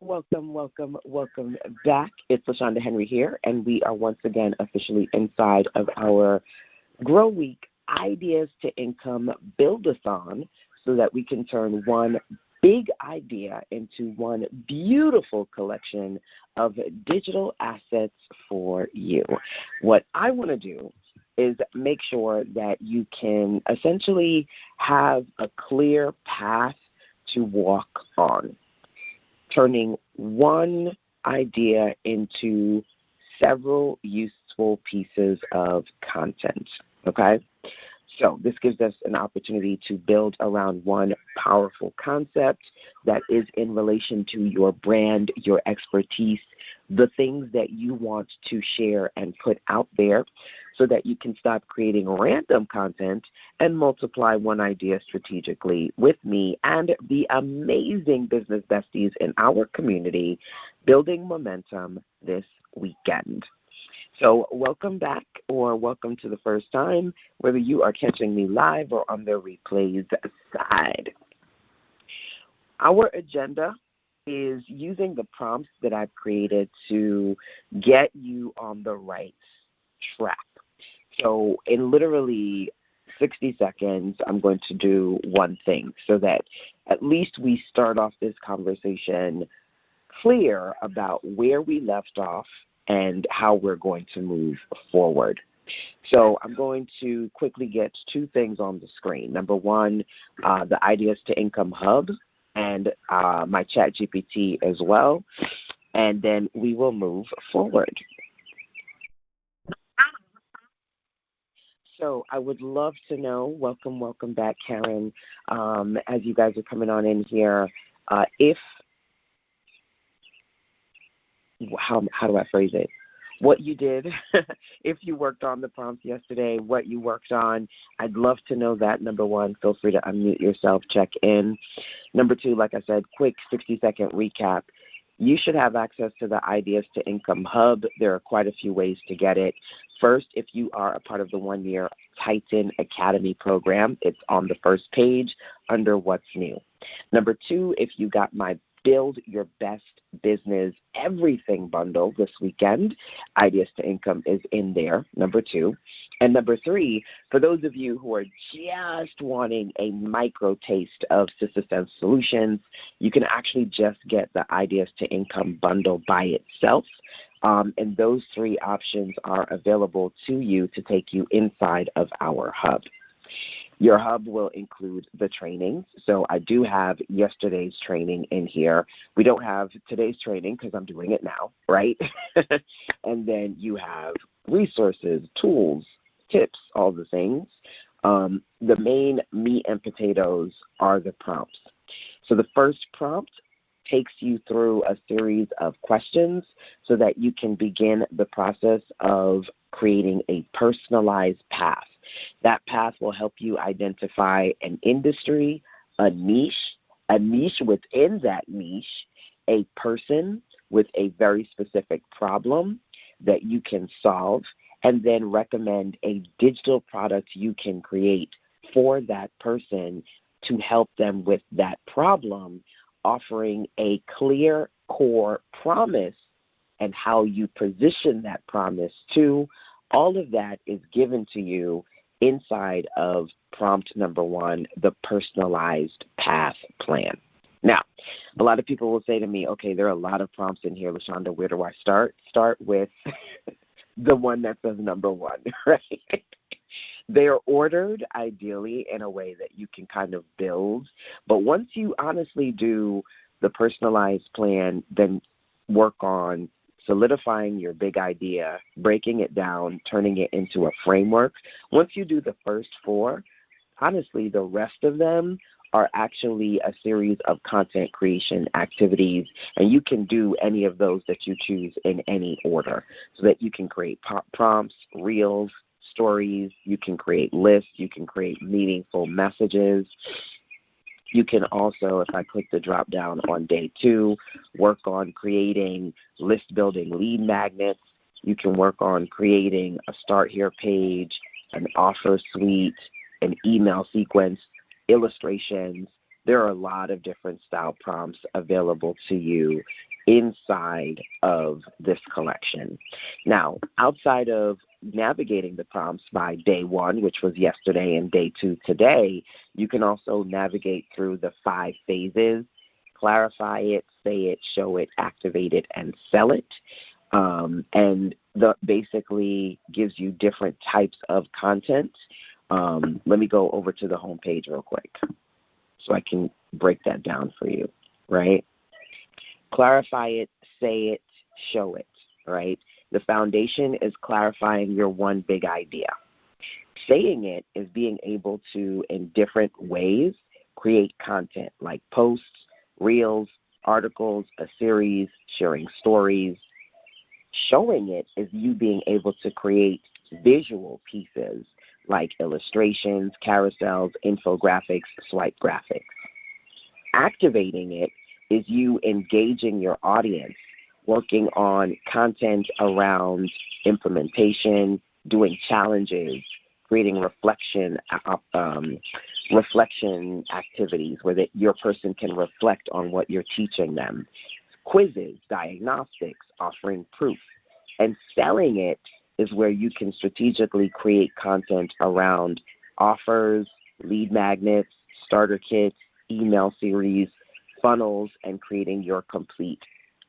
Welcome back. It's LaShonda Henry here, and we are once again officially inside of our Grow Week Ideas to Income Build-a-thon so that we can turn one big idea into one beautiful collection of digital assets for you. What I want to do is make sure that you can essentially have a clear path to walk on, turning one idea into several useful pieces of content, okay? So this gives us an opportunity to build around one powerful concept that is in relation to your brand, your expertise, the things that you want to share and put out there so that you can stop creating random content and multiply one idea strategically with me and the amazing business besties in our community, building momentum this weekend. So welcome back or welcome to the first time, whether you are catching me live or on the replays side. Our agenda is using the prompts that I've created to get you on the right track. So in literally 60 seconds, I'm going to do one thing so that at least we start off this conversation clear about where we left off and how we're going to move forward. So I'm going to quickly get two things on the screen. Number one, the Ideas to Income Hub and my chat GPT as well, and then we will move forward. So I would love to know, welcome back, Karen, as you guys are coming on in here, how do I phrase it? What you did, if you worked on the prompts yesterday, what you worked on. I'd love to know that. Number one, feel free to unmute yourself, check in. Number two, like I said, quick 60-second recap. You should have access to the Ideas to Income Hub. There are quite a few ways to get it. First, if you are a part of the one-year Titan Academy program, it's on the first page under What's New. Number two, if you got my Build Your Best Business Everything bundle this weekend, Ideas to Income is in there, number two. And number three, for those of you who are just wanting a micro taste of Sister Sense Solutions, you can actually just get the Ideas to Income bundle by itself. And those three options are available to you to take you inside of our hub. Your hub will include the trainings. So I do have yesterday's training in here. We don't have today's training because I'm doing it now, right? And then you have resources, tools, tips, all the things. The main meat and potatoes are the prompts. So the first prompt takes you through a series of questions so that you can begin the process of creating a personalized path. That path will help you identify an industry, a niche within that niche, a person with a very specific problem that you can solve, and then recommend a digital product you can create for that person to help them with that problem, offering a clear core promise and how you position that promise too. All of that is given to you inside of prompt number one, the personalized path plan. Now, a lot of people will say to me, okay, there are a lot of prompts in here, LaShonda, where do I start? Start with the one that says number one, right? They are ordered ideally in a way that you can kind of build. But once you honestly do the personalized plan, then work on solidifying your big idea, breaking it down, turning it into a framework. Once you do the first four, honestly, the rest of them are actually a series of content creation activities, and you can do any of those that you choose in any order so that you can create prompts, reels, stories, you can create lists, you can create meaningful messages. You can also, if I click the drop down on day 2, work on creating list building lead magnets. You can work on creating a start here page, an offer suite, an email sequence, illustrations, there are a lot of different style prompts available to you inside of this collection. Now, outside of navigating the prompts by day 1, which was yesterday, and day 2 today, you can also navigate through the 5 phases: clarify it, say it, show it, activate it, and sell it. And that basically gives you different types of content. Let me go over to the homepage real quick so I can break that down for you, right? Clarify it, say it, show it, right? The foundation is clarifying your one big idea. Saying it is being able to, in different ways, create content like posts, reels, articles, a series, sharing stories. Showing it is you being able to create visual pieces like illustrations, carousels, infographics, swipe graphics. Activating it is you engaging your audience, working on content around implementation, doing challenges, creating reflection activities where your person can reflect on what you're teaching them, quizzes, diagnostics, offering proof. And selling it is where you can strategically create content around offers, lead magnets, starter kits, email series, funnels, and creating your complete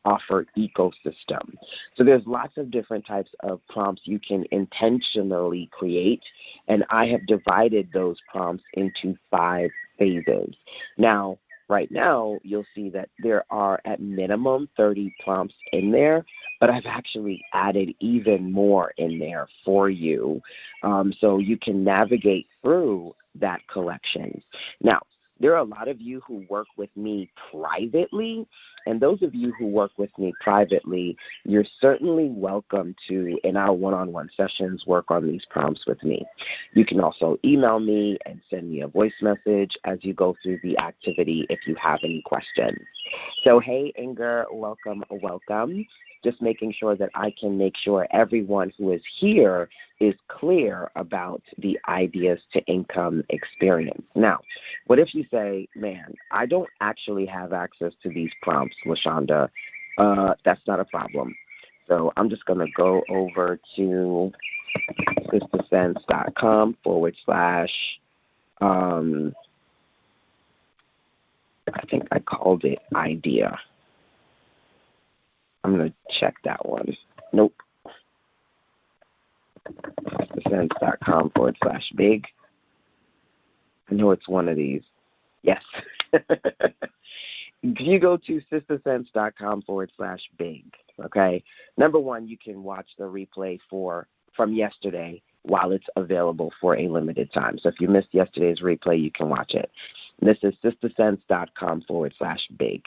offer ecosystem. So there's lots of different types of prompts you can intentionally create, and I have divided those prompts into 5 phases. Now, right now, you'll see that there are at minimum 30 prompts in there, but I've actually added even more in there for you, so you can navigate through that collection. Now, there are a lot of you who work with me privately, and those of you who work with me privately, you're certainly welcome to, in our one-on-one sessions, work on these prompts with me. You can also email me and send me a voice message as you go through the activity if you have any questions. So, hey, Inger, welcome, welcome. Just making sure that I can make sure everyone who is here is clear about the ideas to income experience. Now, what if you say, man, I don't actually have access to these prompts, LaShonda? That's not a problem. So I'm just going to go over to sistersense.com / I think I called it idea. I'm going to check that one. Nope. sistersense.com / big. I know it's one of these. Yes. If you go to sistersense.com / big, okay, number one, you can watch the replay from yesterday while it's available for a limited time. So if you missed yesterday's replay, you can watch it. This is sistersense.com / big.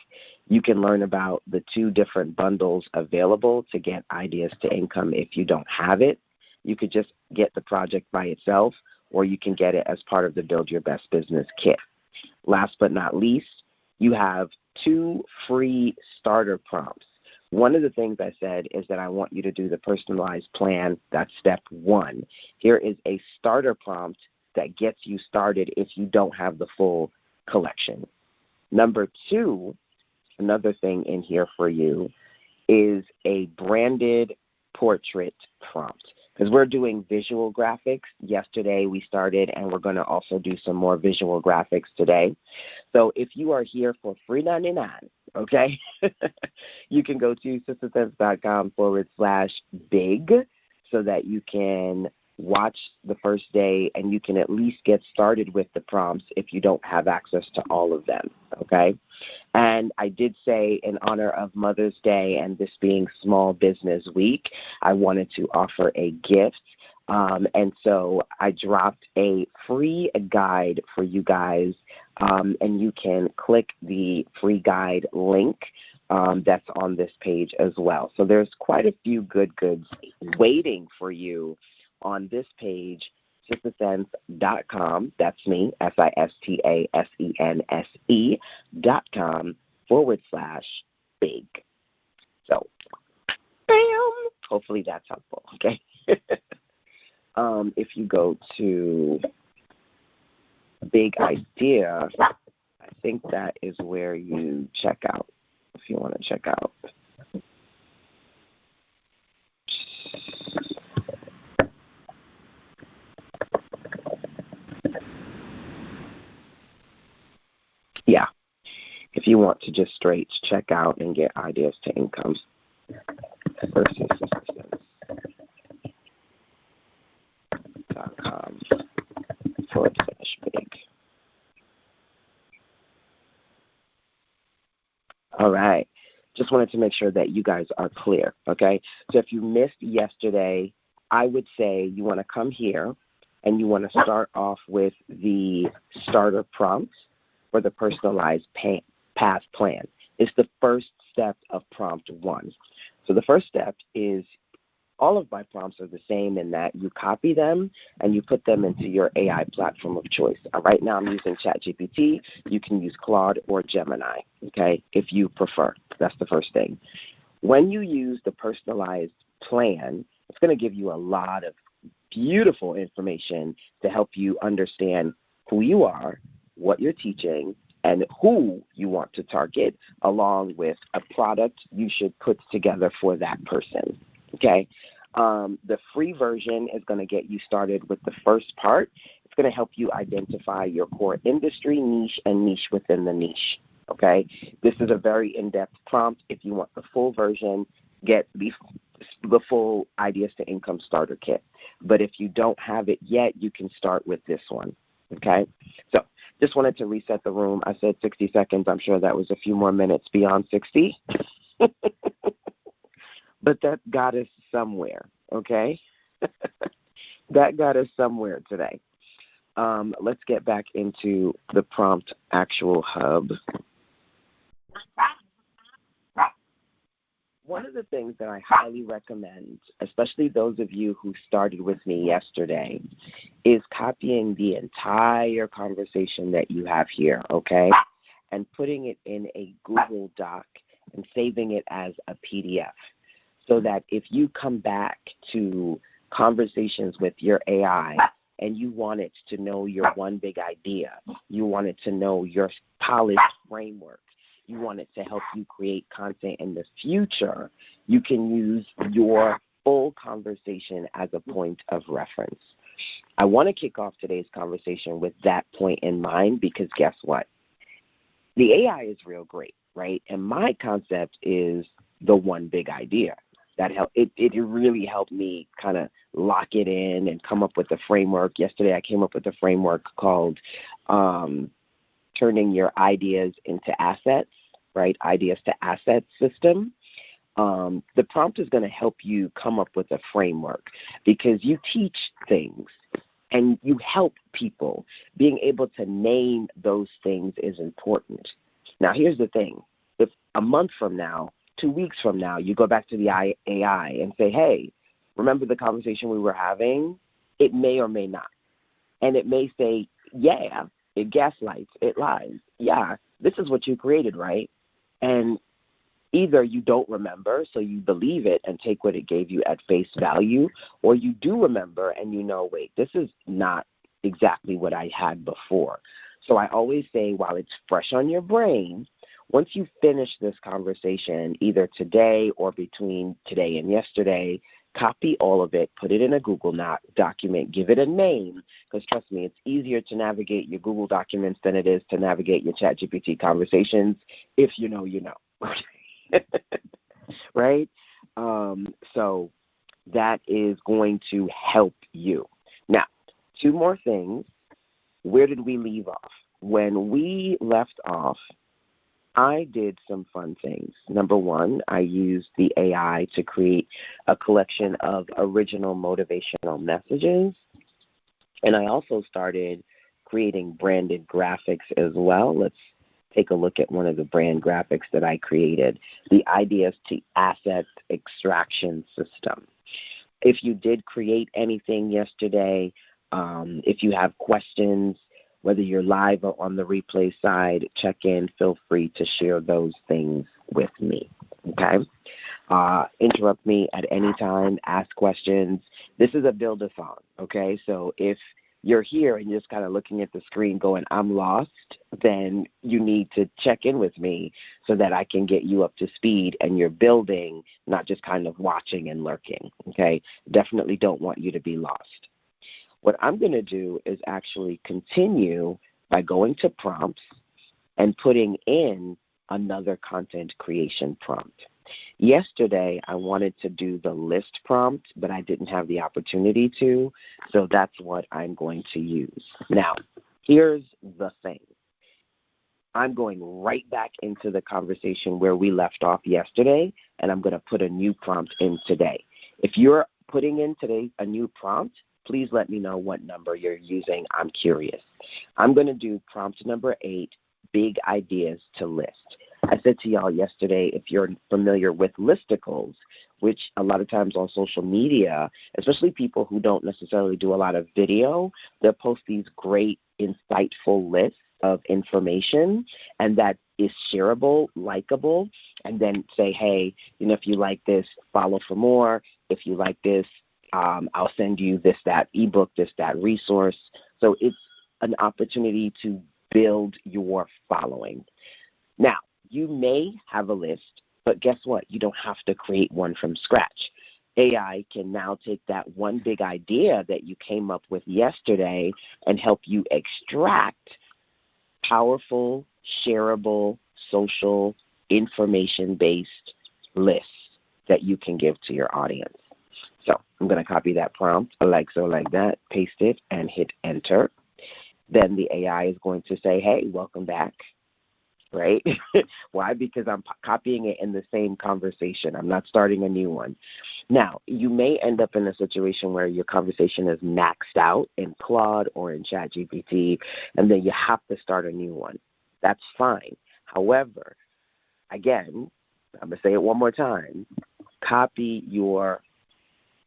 You can learn about the 2 different bundles available to get ideas to income if you don't have it. You could just get the project by itself, or you can get it as part of the Build Your Best Business kit. Last but not least, you have 2 free starter prompts. One of the things I said is that I want you to do the personalized plan. That's step 1. Here is a starter prompt that gets you started if you don't have the full collection. Number 2, another thing in here for you is a branded portrait prompt, because we're doing visual graphics. Yesterday we started, and we're going to also do some more visual graphics today. So if you are here for $3.99, okay, you can go to sistersense.com / big so that you can watch the first day, and you can at least get started with the prompts if you don't have access to all of them, okay? And I did say, in honor of Mother's Day and this being Small Business Week, I wanted to offer a gift. And so I dropped a free guide for you guys, and you can click the free guide link that's on this page as well. So there's quite a few good goods waiting for you on this page, sistersense.com, that's me, sistasense.com / big. So, bam, hopefully that's helpful, okay? If you go to Big Idea, I I think that is where you check out, if you want to check out. Yeah, if you want to just straight check out and get ideas to income versus assistance.com/big. All right. Just wanted to make sure that you guys are clear, okay? So if you missed yesterday, I would say you want to come here and you want to start off with the starter prompt for the personalized path plan. It's the first step of prompt 1. So the first step is all of my prompts are the same in that you copy them and you put them into your AI platform of choice. Right now I'm using ChatGPT. You can use Claude or Gemini, okay, if you prefer. That's the first thing. When you use the personalized plan, it's going to give you a lot of beautiful information to help you understand who you are, what you're teaching, and who you want to target, along with a product you should put together for that person. Okay, the free version is going to get you started with the first part. It's going to help you identify your core industry, niche, and niche within the niche. Okay, this is a very in-depth prompt. If you want the full version, get the full Ideas to Income Starter Kit. But if you don't have it yet, you can start with this one. Okay, so just wanted to reset the room. I said 60 seconds. I'm sure that was a few more minutes beyond 60. But that got us somewhere, okay? That got us somewhere today. Let's get back into the prompt actual hub. One of the things that I highly recommend, especially those of you who started with me yesterday, is copying the entire conversation that you have here, okay, and putting it in a Google Doc and saving it as a PDF. So that if you come back to conversations with your AI and you want it to know your one big idea, you want it to know your polished framework, you want it to help you create content in the future, you can use your full conversation as a point of reference. I want to kick off today's conversation with that point in mind because guess what? The AI is real great, right? And my concept is the one big idea. That it really helped me kind of lock it in and come up with a framework. Yesterday I came up with a framework called turning your ideas into assets, right? Ideas to assets system. The prompt is going to help you come up with a framework because you teach things and you help people. Being able to name those things is important. Now here's the thing. If a month from now, 2 weeks from now, you go back to the AI and say, hey, remember the conversation we were having? It may or may not. And it may say, yeah, it gaslights, it lies. Yeah, this is what you created, right? And either you don't remember, so you believe it and take what it gave you at face value, or you do remember and you know, wait, this is not exactly what I had before. So I always say, while it's fresh on your brain, once you finish this conversation, either today or between today and yesterday, copy all of it, put it in a Google document, give it a name, because trust me, it's easier to navigate your Google documents than it is to navigate your ChatGPT conversations. If you know, you know. Right? So that is going to help you. Now, 2 more things. Where did we leave off? When we left off, I did some fun things. Number 1, I used the AI to create a collection of original motivational messages. And I also started creating branded graphics as well. Let's take a look at one of the brand graphics that I created, the Ideas to Assets Extraction System. If you did create anything yesterday, if you have questions, whether you're live or on the replay side, check in. Feel free to share those things with me, okay? Interrupt me at any time. Ask questions. This is a Build-a-thon, okay? So if you're here and you're just kind of looking at the screen going, I'm lost, then you need to check in with me so that I can get you up to speed and you're building, not just kind of watching and lurking, okay? Definitely don't want you to be lost. What I'm going to do is actually continue by going to prompts and putting in another content creation prompt. Yesterday, I wanted to do the list prompt, but I didn't have the opportunity to, so that's what I'm going to use. Now, here's the thing. I'm going right back into the conversation where we left off yesterday, and I'm going to put a new prompt in today. If you're putting in today a new prompt, please let me know what number you're using. I'm curious. I'm going to do prompt number 8, big ideas to list. I said to y'all yesterday, if you're familiar with listicles, which a lot of times on social media, especially people who don't necessarily do a lot of video, they'll post these great, insightful lists of information, and that is shareable, likable, and then say, hey, if you like this, follow for more. If you like this, I'll send you this, that ebook, this, that resource. So it's an opportunity to build your following. Now, you may have a list, but guess what? You don't have to create one from scratch. AI can now take that one big idea that you came up with yesterday and help you extract powerful, shareable, social, information-based lists that you can give to your audience. So I'm going to copy that prompt like so, like that, paste it, and hit enter. Then the AI is going to say, hey, welcome back. Right? Why? Because I'm copying it in the same conversation. I'm not starting a new one. Now, you may end up in a situation where your conversation is maxed out in Claude or in ChatGPT, and then you have to start a new one. That's fine. However, again, I'm going to say it one more time. Copy your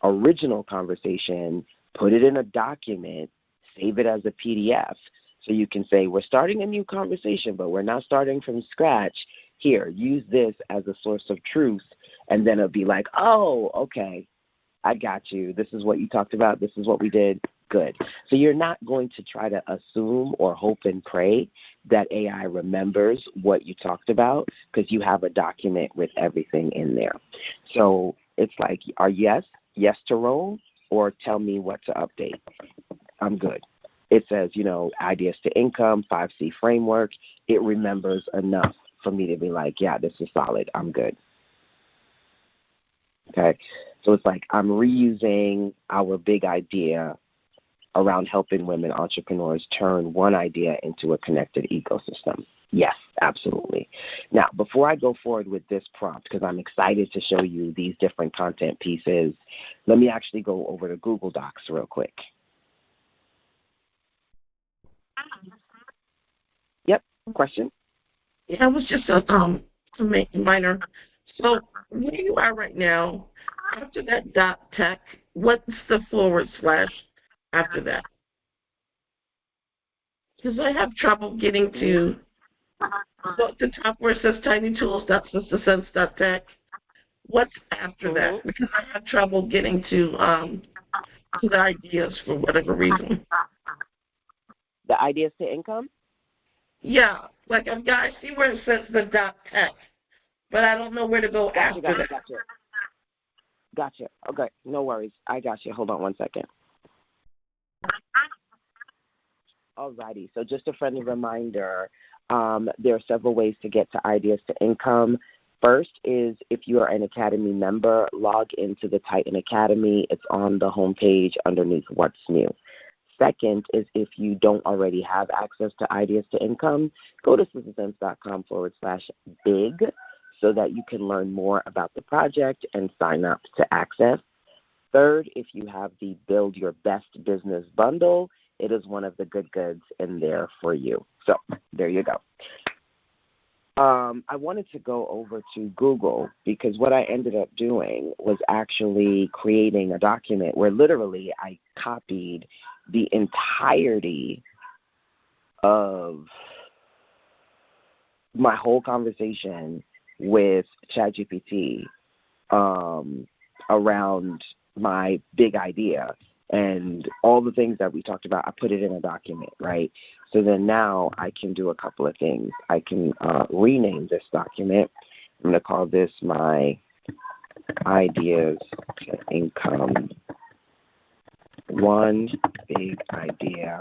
original conversation, put it in a document, save it as a PDF. So you can say, we're starting a new conversation, but we're not starting from scratch. Here, use this as a source of truth. And then it'll be like, oh, okay, I got you. This is what you talked about. This is what we did. Good. So you're not going to try to assume or hope and pray that AI remembers what you talked about, because you have a document with everything in there. So it's like, are yes to roll, or tell me what to update. I'm good. It says, ideas to income, 5C framework. It remembers enough for me to be like, yeah, this is solid. I'm good. Okay? So it's like I'm reusing our big idea around helping women entrepreneurs turn one idea into a connected ecosystem. Yes, absolutely. Now, before I go forward with this prompt, because I'm excited to show you these different content pieces, let me actually go over to Google Docs real quick. Yep, question? Yeah, it was just a minor. So where you are right now, after that .tech, what's the / after that? Because I have trouble getting to the top where it says Tiny Tools, .sense.tech. What's after that? Because I have trouble getting to the ideas for whatever reason. The ideas to income? Yeah, like I see where it says the .tech, but I don't know where to go after that. Gotcha. Okay, no worries. I got you. Hold on one second. Alrighty. So just a friendly reminder, there are several ways to get to ideas to income. First is if you are an Academy member, log into the Titan Academy. It's on the homepage underneath What's New. Second is if you don't already have access to Ideas to Income, go to sistersense.com/big so that you can learn more about the project and sign up to access. Third, if you have the Build Your Best Business bundle, it is one of the good goods in there for you. So there you go. I wanted to go over to Google because what I ended up doing was actually creating a document where literally I copied the entirety of my whole conversation with ChatGPT around my big idea. And all the things that we talked about, I put it in a document, right? So then now I can do a couple of things. I can rename this document. I'm going to call this my Ideas to Income One Big Idea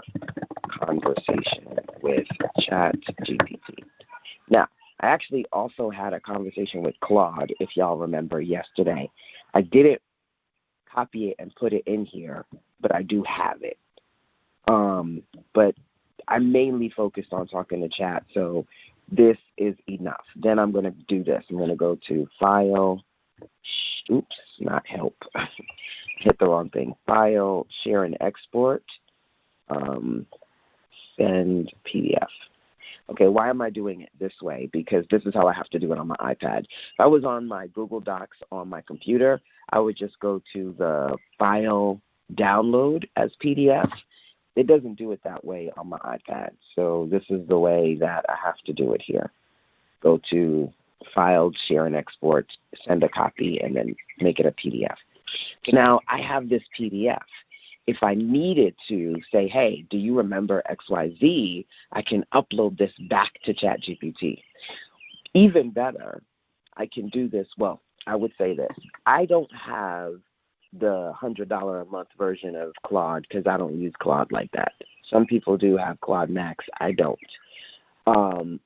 Conversation with ChatGPT. Now, I actually also had a conversation with Claude, if y'all remember yesterday. I didn't copy it and put it in here, but I do have it. But I'm mainly focused on talking to chat, so this is enough. Then I'm going to do this. I'm going to go to File, not Help. Hit the wrong thing. File, Share and Export, Send PDF. Okay, why am I doing it this way? Because this is how I have to do it on my iPad. If I was on my Google Docs on my computer, I would just go to the File, Download as PDF. It doesn't do it that way on my iPad. So this is the way that I have to do it here. Go to File, Share and Export, send a copy, and then make it a PDF. So now I have this PDF. If I needed to say, hey, do you remember XYZ, I can upload this back to ChatGPT. Even better, I can do this. Well, I would say this. I don't have the $100 a month version of Claude because I don't use Claude like that. Some people do have Claude Max. I don't. And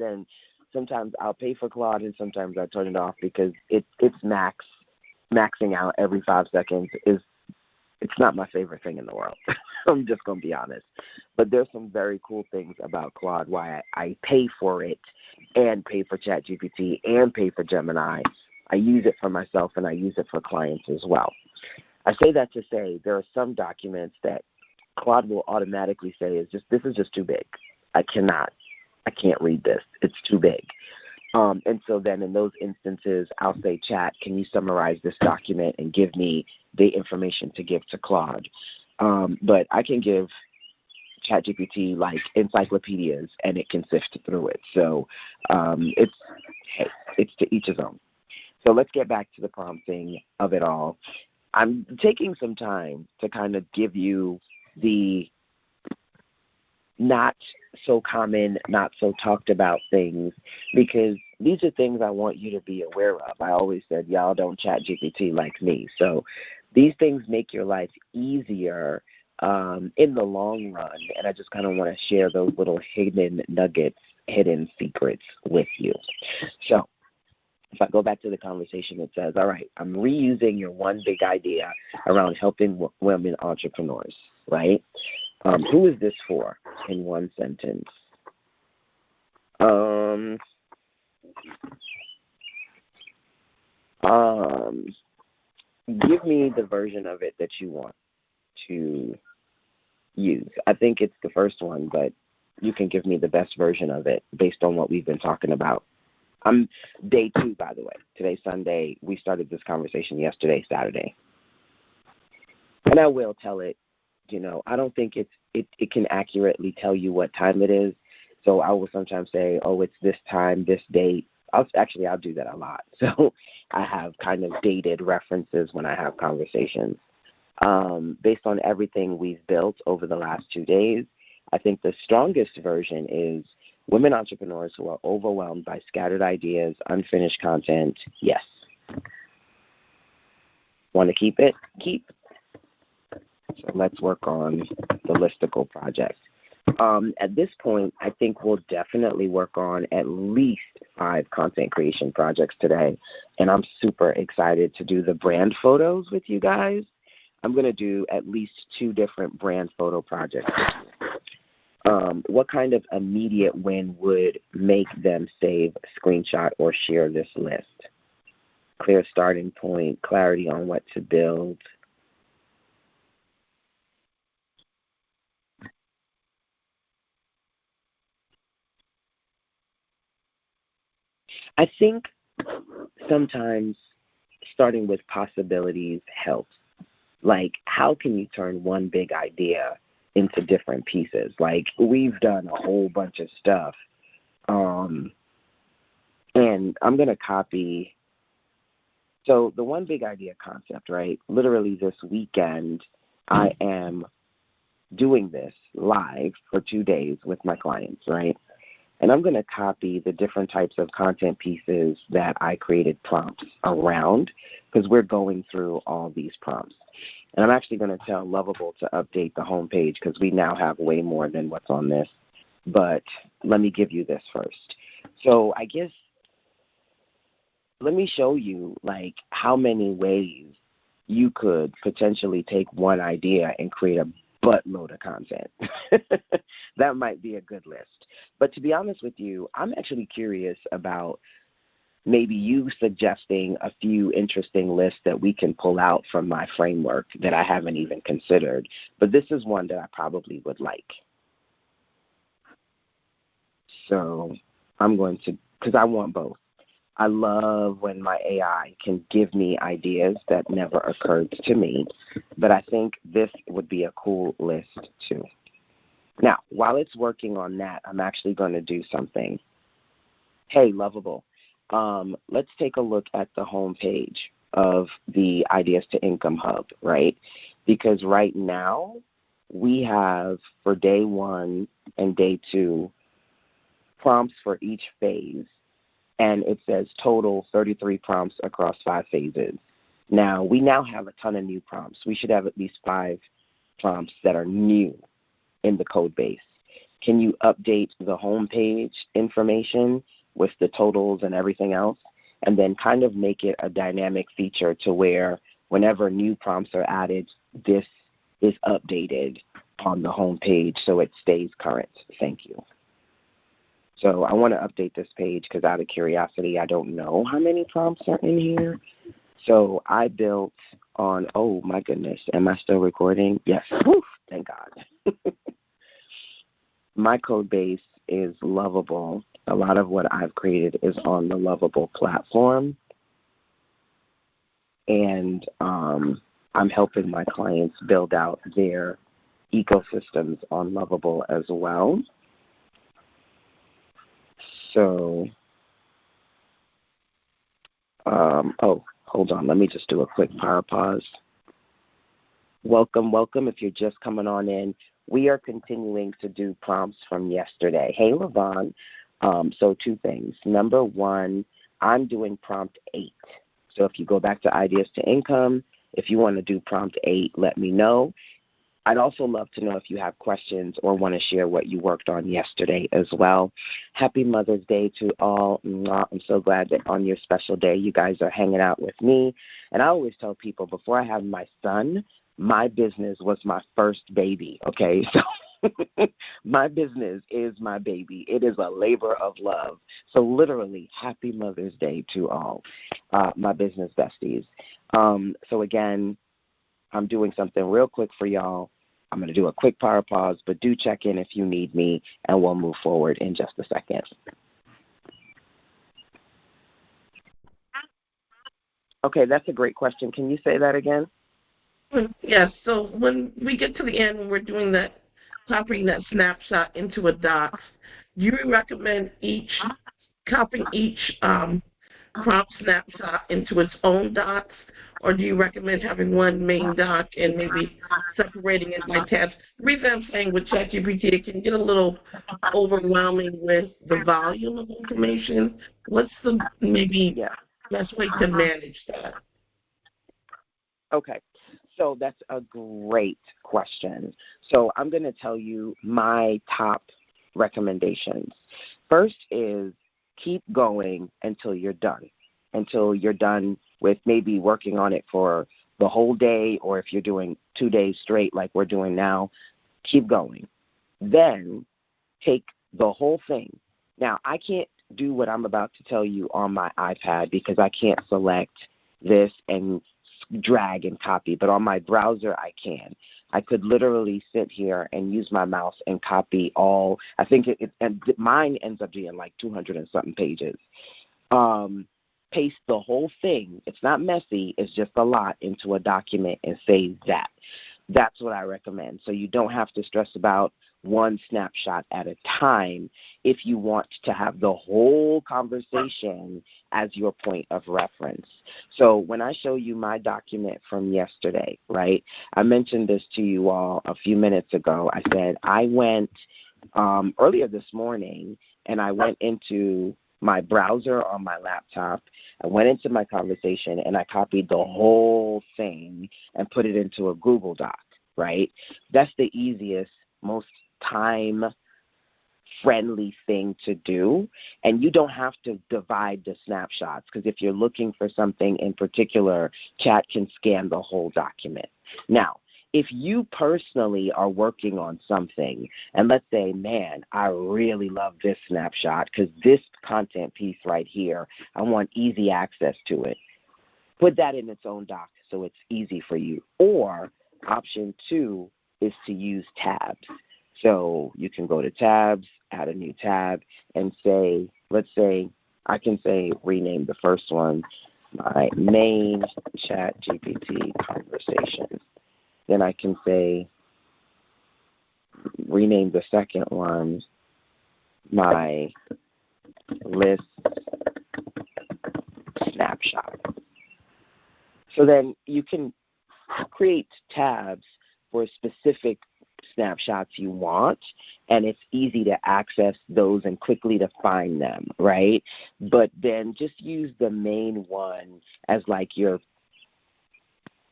then sometimes I'll pay for Claude and sometimes I turn it off because it's maxing out every 5 seconds it's not my favorite thing in the world. I'm just going to be honest. But there's some very cool things about Claude, why I pay for it and pay for ChatGPT and pay for Gemini. I use it for myself and I use it for clients as well. I say that to say there are some documents that Claude will automatically say this is just too big. I can't read this. It's too big. And so then in those instances, I'll say, Chat, can you summarize this document and give me the information to give to Claude? But I can give ChatGPT like encyclopedias and it can sift through it. So it's to each his own. So let's get back to the prompting of it all. I'm taking some time to kind of give you the not so common, not so talked about things, because these are things I want you to be aware of. I always said, y'all don't chat GPT like me. So these things make your life easier in the long run, and I just kind of want to share those little hidden nuggets, hidden secrets with you. So if I go back to the conversation, it says, all right, I'm reusing your one big idea around helping women entrepreneurs, right? Who is this for in one sentence? Give me the version of it that you want to use. I think it's the first one, but you can give me the best version of it based on what we've been talking about. I'm day 2, by the way. Today's Sunday. We started this conversation yesterday, Saturday. And I will tell it, I don't think it can accurately tell you what time it is. So I will sometimes say, oh, it's this time, this date. I'll do that a lot. So I have kind of dated references when I have conversations. Based on everything we've built over the last 2 days, I think the strongest version is women entrepreneurs who are overwhelmed by scattered ideas, unfinished content. Yes. Want to keep it? Keep. So let's work on the listicle project. At this point, I think we'll definitely work on at least 5 content creation projects today. And I'm super excited to do the brand photos with you guys. I'm going to do at least 2 different brand photo projects with you. What kind of immediate win would make them save, screenshot, or share this list? Clear starting point, clarity on what to build. I think sometimes starting with possibilities helps. Like, how can you turn one big idea into different pieces? Like, we've done a whole bunch of stuff. And I'm going to copy. So the one big idea concept, right? Literally this weekend, I am doing this live for 2 days with my clients, right? And I'm going to copy the different types of content pieces that I created prompts around because we're going through all these prompts. And I'm actually going to tell Lovable to update the homepage because we now have way more than what's on this. But let me give you this first. So I guess let me show you like how many ways you could potentially take one idea and create a buttload of content. That might be a good list. But to be honest with you, I'm actually curious about maybe you suggesting a few interesting lists that we can pull out from my framework that I haven't even considered. But this is one that I probably would like. So I'm going to, because I want both. I love when my AI can give me ideas that never occurred to me, but I think this would be a cool list too. Now, while it's working on that, I'm actually going to do something. Hey, Lovable, let's take a look at the home page of the Ideas to Income Hub, right? Because right now we have for day 1 and day 2 prompts for each phase. And it says total 33 prompts across 5 phases. Now, we now have a ton of new prompts. We should have at least 5 prompts that are new in the code base. Can you update the homepage information with the totals and everything else? And then kind of make it a dynamic feature to where whenever new prompts are added, this is updated on the homepage so it stays current. Thank you. So I want to update this page because out of curiosity, I don't know how many prompts are in here. So I built on, oh my goodness, am I still recording? Yes. Whew, thank God. My code base is Lovable. A lot of what I've created is on the Lovable platform. And I'm helping my clients build out their ecosystems on Lovable as well. So, hold on. Let me just do a quick power pause. Welcome. If you're just coming on in, we are continuing to do prompts from yesterday. Hey, Levon. So 2 things. Number 1, I'm doing prompt 8. So if you go back to Ideas to Income, if you want to do prompt 8, let me know. I'd also love to know if you have questions or want to share what you worked on yesterday as well. Happy Mother's Day to all. I'm so glad that on your special day you guys are hanging out with me. And I always tell people before I have my son, my business was my first baby, okay? So my business is my baby. It is a labor of love. So literally, happy Mother's Day to all my business besties. So again, I'm doing something real quick for y'all. I'm going to do a quick power pause, but do check in if you need me, and we'll move forward in just a second. Okay, that's a great question. Can you say that again? Yes. So when we get to the end, when we're doing that, copying that snapshot into a doc, do you recommend copying each prompt snapshot into its own docs, or do you recommend having one main doc and maybe separating it by tabs? The reason I'm saying with ChatGPT, it can get a little overwhelming with the volume of information. What's the best way to manage that? Okay, so that's a great question. So I'm going to tell you my top recommendations. First is keep going until you're done with maybe working on it for the whole day, or if you're doing 2 days straight like we're doing now, keep going. Then take the whole thing. Now, I can't do what I'm about to tell you on my iPad because I can't select this and drag and copy, but on my browser I can. I could literally sit here and use my mouse and copy all. I think and mine ends up being like 200 and something pages. Paste the whole thing. It's not messy. It's just a lot into a document and save that. That's what I recommend. So you don't have to stress about one snapshot at a time if you want to have the whole conversation as your point of reference. So when I show you my document from yesterday, right, I mentioned this to you all a few minutes ago. I said I went earlier this morning and I went into my browser on my laptop. I went into my conversation and I copied the whole thing and put it into a Google Doc, right? That's the easiest, most time-friendly thing to do, and you don't have to divide the snapshots, because if you're looking for something in particular, chat can scan the whole document. Now, if you personally are working on something, and let's say, man, I really love this snapshot because this content piece right here, I want easy access to it, put that in its own doc so it's easy for you. Or option 2 is to use tabs. So you can go to tabs, add a new tab, and say, let's say, I can say rename the first one my main chat GPT conversation. Then I can say rename the second one my list snapshot. So then you can create tabs for specific snapshots you want, and it's easy to access those and quickly to find them, right? But then just use the main one as like your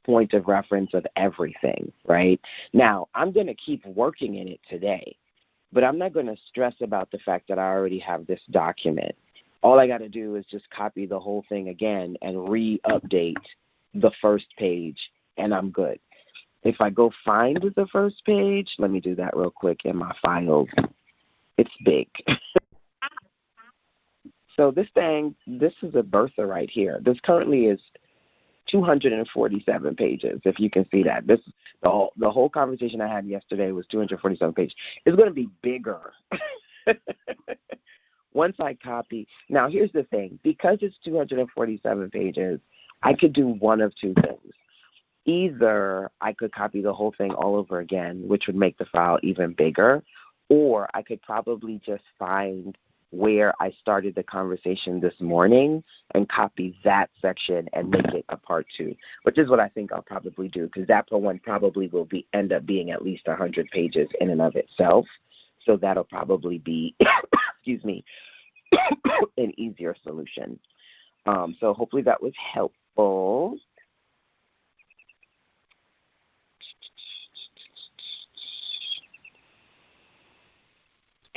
point of reference of everything, right? Now, I'm going to keep working in it today, but I'm not going to stress about the fact that I already have this document. All I got to do is just copy the whole thing again and re-update the first page, and I'm good. If I go find the first page, let me do that real quick in my files. It's big. So this is a Bertha right here. This currently is 247 pages, if you can see that. The whole conversation I had yesterday was 247 pages. It's going to be bigger once I copy. Now, here's the thing. Because it's 247 pages, I could do one of two things. Either I could copy the whole thing all over again, which would make the file even bigger, or I could probably just find where I started the conversation this morning and copy that section and make it a part 2, which is what I think I'll probably do, because that one probably will end up being at least 100 pages in and of itself. So that'll probably be, excuse me, an easier solution. So hopefully that was helpful.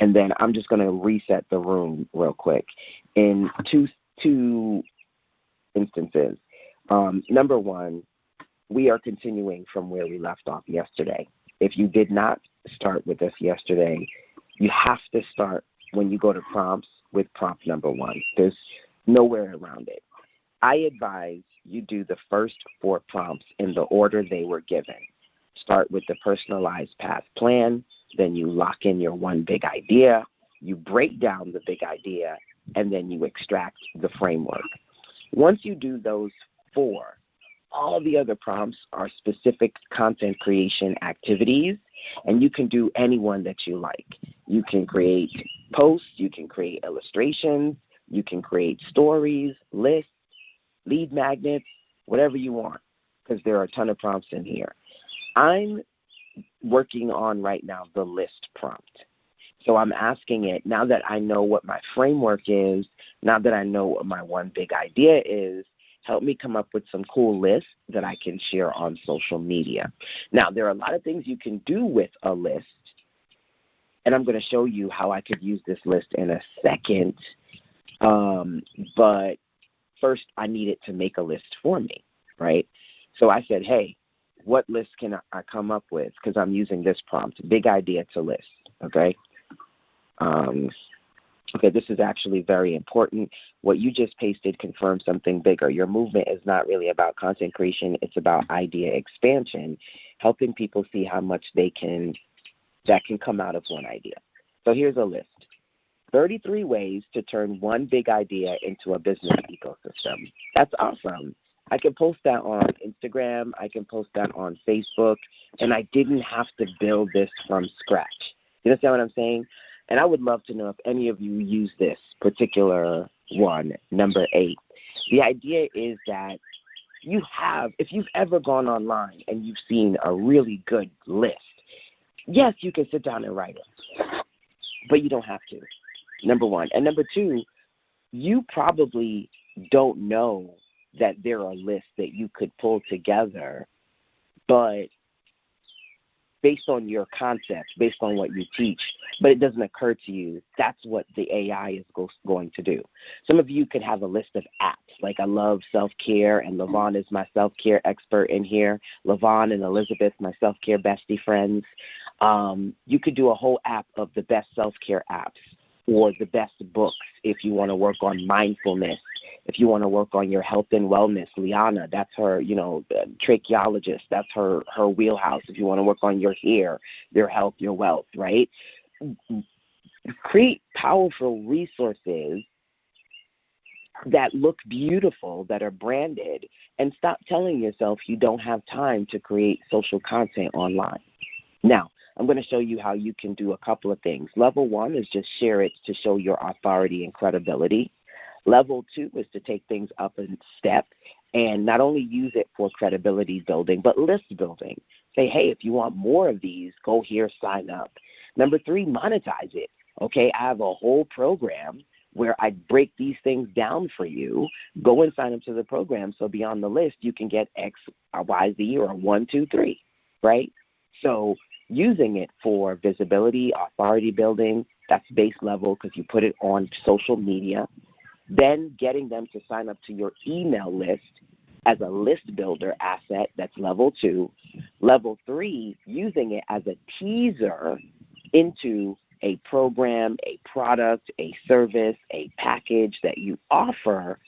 And then I'm just going to reset the room real quick in two instances. Number one, we are continuing from where we left off yesterday. If you did not start with us yesterday, you have to start when you go to prompts with prompt number 1. There's nowhere around it. I advise you do the first 4 prompts in the order they were given. Start with the personalized path plan, then you lock in your one big idea, you break down the big idea, and then you extract the framework. Once you do those 4, all the other prompts are specific content creation activities, and you can do any one that you like. You can create posts, you can create illustrations, you can create stories, lists, lead magnets, whatever you want, because there are a ton of prompts in here. I'm working on right now the list prompt. So I'm asking it, now that I know what my framework is, now that I know what my one big idea is, help me come up with some cool lists that I can share on social media. Now, there are a lot of things you can do with a list, and I'm going to show you how I could use this list in a second. But first, I need it to make a list for me, right? So I said, hey, what list can I come up with? Because I'm using this prompt, big idea to list, okay? Okay, this is actually very important. What you just pasted confirms something bigger. Your movement is not really about content creation. It's about idea expansion, helping people see how much that can come out of one idea. So here's a list. 33 ways to turn one big idea into a business ecosystem. That's awesome. I can post that on Instagram. I can post that on Facebook. And I didn't have to build this from scratch. You understand what I'm saying? And I would love to know if any of you use this particular one, number 8. The idea is that if you've ever gone online and you've seen a really good list, yes, you can sit down and write it, but you don't have to, number 1. And number 2, you probably don't know that there are lists that you could pull together, but based on your concepts, based on what you teach, but it doesn't occur to you that's what the AI is going to do. Some of you could have a list of apps. Like I love self-care, and LaVon is my self-care expert in here. LaVon and Elizabeth, my self-care bestie friends. You could do a whole app of the best self-care apps or the best books if you want to work on mindfulness. If you want to work on your health and wellness, Liana, that's her, tracheologist. That's her wheelhouse. If you want to work on your hair, your health, your wealth, right? Create powerful resources that look beautiful, that are branded, and stop telling yourself you don't have time to create social content online. Now, I'm going to show you how you can do a couple of things. Level 1 is just share it to show your authority and credibility. Level 2 is to take things up a step and not only use it for credibility building, but list building. Say, hey, if you want more of these, go here, sign up. Number 3, monetize it. Okay, I have a whole program where I break these things down for you. Go and sign up to the program so beyond the list you can get X, Y, Z, or 1, 2, 3, right? So using it for visibility, authority building, that's base level because you put it on social media. Then getting them to sign up to your email list as a list builder asset, that's level 2. Level 3, using it as a teaser into a program, a product, a service, a package that you offer,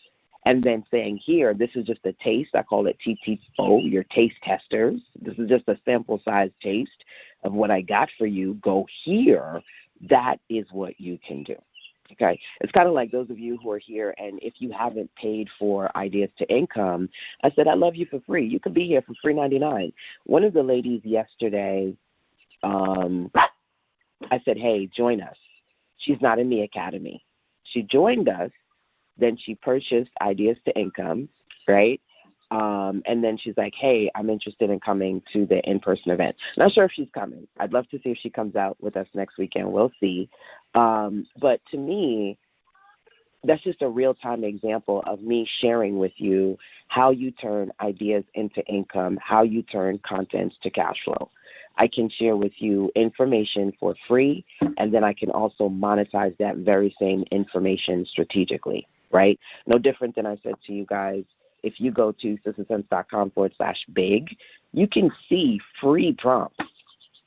and then saying, here, this is just a taste. I call it TTO, your taste testers. This is just a sample size taste of what I got for you. Go here. That is what you can do. Okay, it's kind of like those of you who are here, and if you haven't paid for Ideas to Income, I said, I love you for free. You can be here for $3.99. One of the ladies yesterday, I said, hey, join us. She's not in the academy. She joined us. Then she purchased Ideas to Income, right? And then she's like, hey, I'm interested in coming to the in-person event. Not sure if she's coming. I'd love to see if she comes out with us next weekend. We'll see. But to me, that's just a real-time example of me sharing with you how you turn ideas into income, how you turn contents to cash flow. I can share with you information for free, and then I can also monetize that very same information strategically, right? No different than I said to you guys. If you go to sistersense.com/big, you can see free prompts.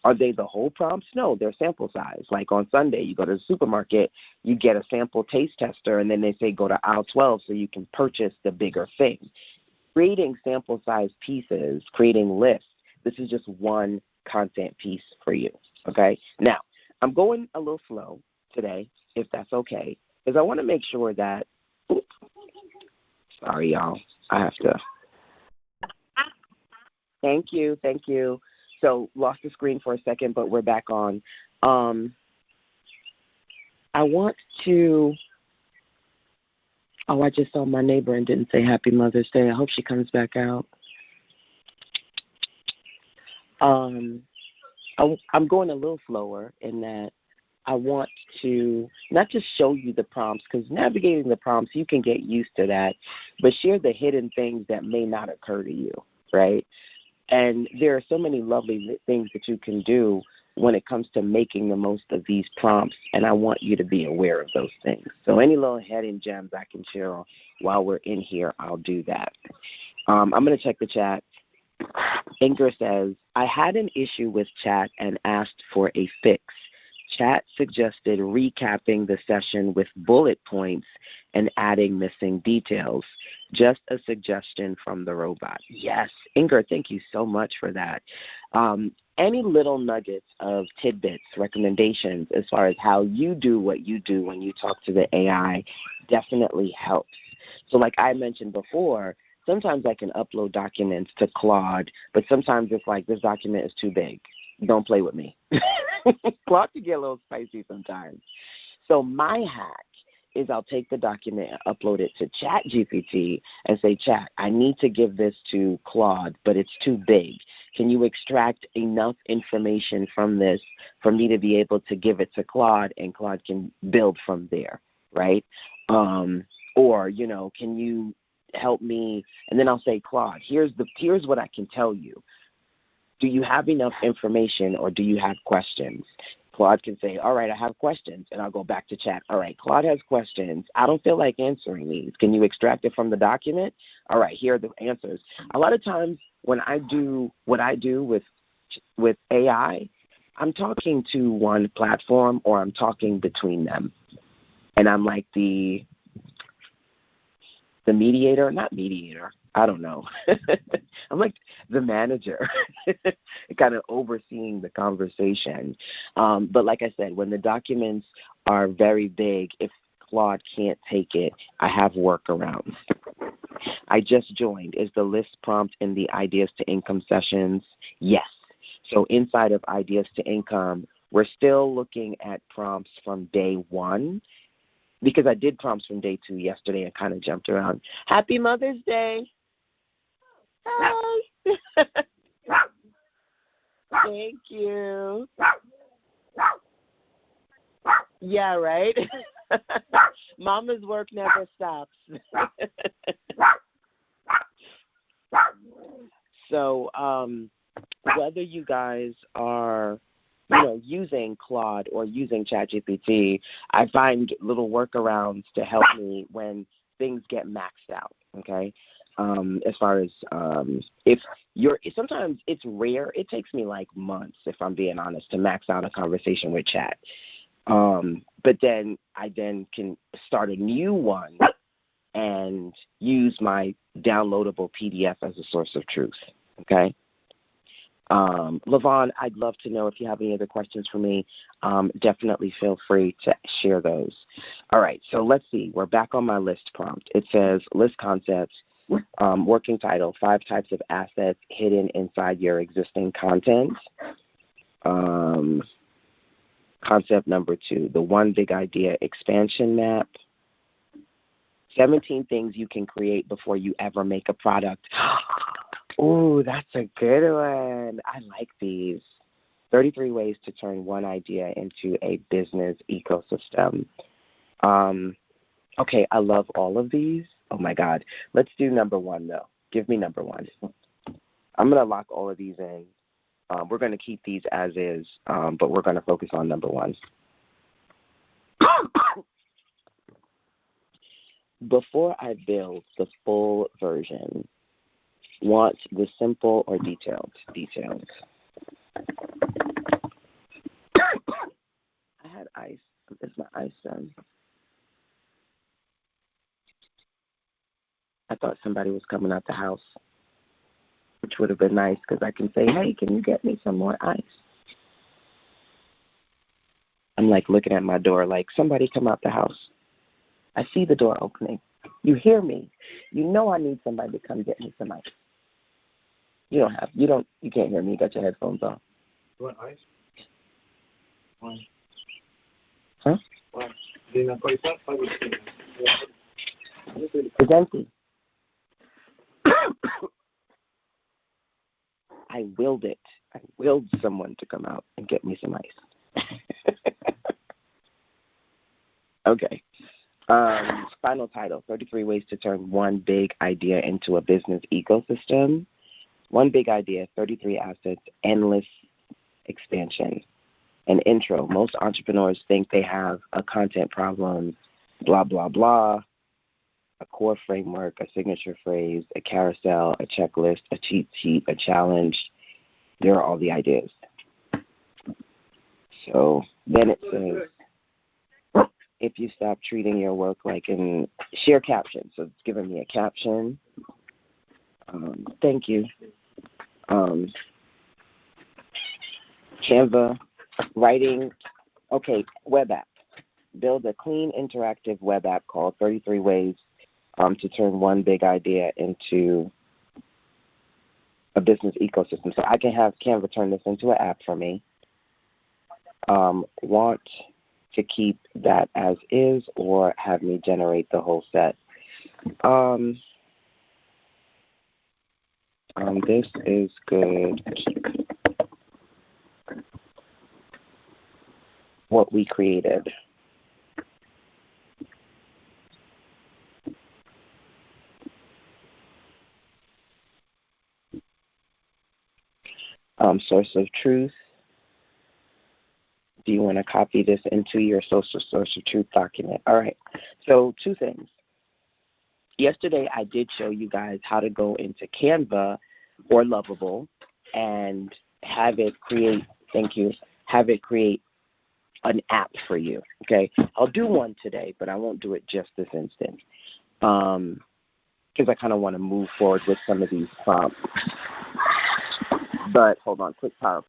Are they the whole prompts? No, they're sample size. Like on Sunday, you go to the supermarket, you get a sample taste tester, and then they say go to aisle 12 so you can purchase the bigger thing. Creating sample size pieces, creating lists, this is just one content piece for you, okay? Now, I'm going a little slow today, if that's okay, because I want to make sure that, sorry, y'all, I have to. Thank you. So lost the screen for a second, but we're back on. I want to, I just saw my neighbor and didn't say Happy Mother's Day. I hope she comes back out. I'm going a little slower in that I want to not just show you the prompts, because navigating the prompts, you can get used to that, but share the hidden things that may not occur to you, right? And there are so many lovely things that you can do when it comes to making the most of these prompts, and I want you to be aware of those things. So any little hidden gems I can share while we're in here, I'll do that. I'm going to check the chat. Inger says, I had an issue with chat and asked for a fix. Chat suggested recapping the session with bullet points and adding missing details. Just a suggestion from the robot. Yes, Inger, thank you so much for that. Any little nuggets of tidbits, recommendations as far as how you do what you do when you talk to the AI definitely helps. So like I mentioned before, sometimes I can upload documents to Claude, but sometimes it's like this document is too big. Don't play with me. Claude can get a little spicy sometimes. So my hack is I'll take the document and upload it to ChatGPT and say, Chat, I need to give this to Claude, but it's too big. Can you extract enough information from this for me to be able to give it to Claude, and Claude can build from there, right? Or, can you help me? And then I'll say, Claude, here's what I can tell you. Do you have enough information, or do you have questions? Claude can say, all right, I have questions, and I'll go back to chat. All right, Claude has questions. I don't feel like answering these. Can you extract it from the document? All right, here are the answers. A lot of times when I do what I do with AI, I'm talking to one platform, or I'm talking between them. And I'm like the mediator, not mediator, I don't know. I'm like the manager, kind of overseeing the conversation. But like I said, when the documents are very big, if Claude can't take it, I have workarounds. I just joined. Is the list prompt in the Ideas to Income sessions? Yes. So inside of Ideas to Income, we're still looking at prompts from day 1, because I did prompts from day 2 yesterday and kind of jumped around. Happy Mother's Day. Hi. Thank you. Yeah, right? Mama's work never stops. So whether you guys are using Claude or using ChatGPT, I find little workarounds to help me when things get maxed out, okay? As far as sometimes it's rare. It takes me like months, if I'm being honest, to max out a conversation with chat. But then I can start a new one and use my downloadable PDF as a source of truth, okay? Lavon, I'd love to know if you have any other questions for me. Definitely feel free to share those. All right, so let's see. We're back on my list prompt. It says list concepts, working title, 5 types of assets hidden inside your existing content. Concept number 2, the one big idea expansion map. 17 things you can create before you ever make a product. Ooh, that's a good one. I like these. 33 ways to turn one idea into a business ecosystem. Okay, I love all of these. Oh, my God. Let's do number 1, though. Give me number 1. I'm going to lock all of these in. We're going to keep these as is, but we're going to focus on number 1. Before I build the full version, want the simple or detailed? Detailed. I had ice. Is my ice done? I thought somebody was coming out the house, which would have been nice because I can say, hey, can you get me some more ice? I'm like looking at my door like, somebody come out the house. I see the door opening. You hear me. You know I need somebody to come get me some ice. You can't hear me. You got your headphones on. You want ice? Why? Huh? Why? It's empty. I willed it. I willed someone to come out and get me some ice. Okay. Final title, 33 ways to turn one big idea into a business ecosystem. One big idea, 33 assets, endless expansion. An intro. Most entrepreneurs think they have a content problem, blah, blah, blah. A core framework, a signature phrase, a carousel, a checklist, a cheat sheet, a challenge. There are all the ideas. So then it says, if you stop treating your work like an share caption. So it's giving me a caption. Thank you. Canva, writing. Okay, web app. Build a clean, interactive web app called 33 Ways to Turn One Big Idea into a Business Ecosystem. So I can have Canva turn this into an app for me. Want to keep that as is or have me generate the whole set? This is good. Keep what we created. Source of truth. Do you want to copy this into your social source of truth document? All right. So 2 things. Yesterday I did show you guys how to go into Canva or Lovable and have it create, have it create an app for you, okay? I'll do one today, but I won't do it just this instant because I kind of want to move forward with some of these prompts. But hold on, quick power.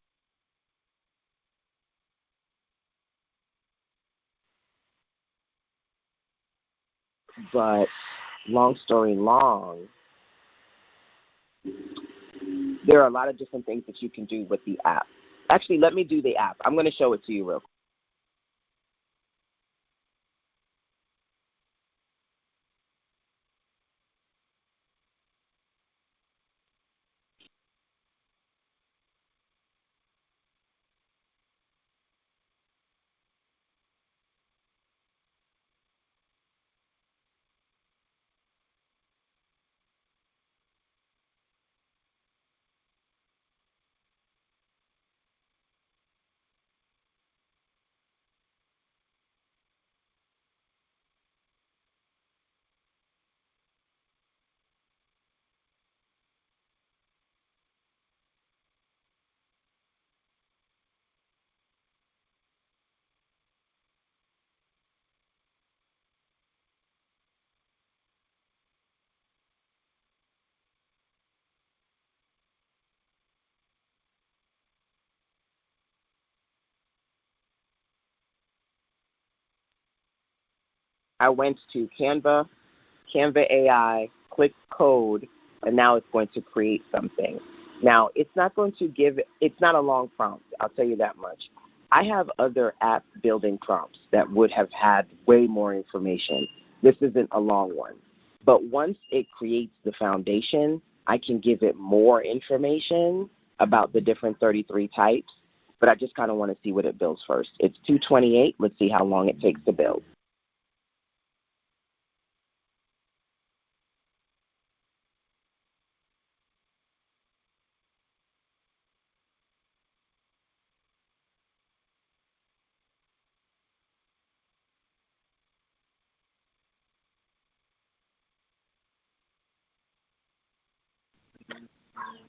But long story long, there are a lot of different things that you can do with the app. Actually, let me do the app. I'm going to show it to you real quick. I went to Canva AI, click code, and now it's going to create something. Now, it's not a long prompt, I'll tell you that much. I have other app building prompts that would have had way more information. This isn't a long one. But once it creates the foundation, I can give it more information about the different 33 types, but I just kind of want to see what it builds first. It's 228. Let's see how long it takes to build.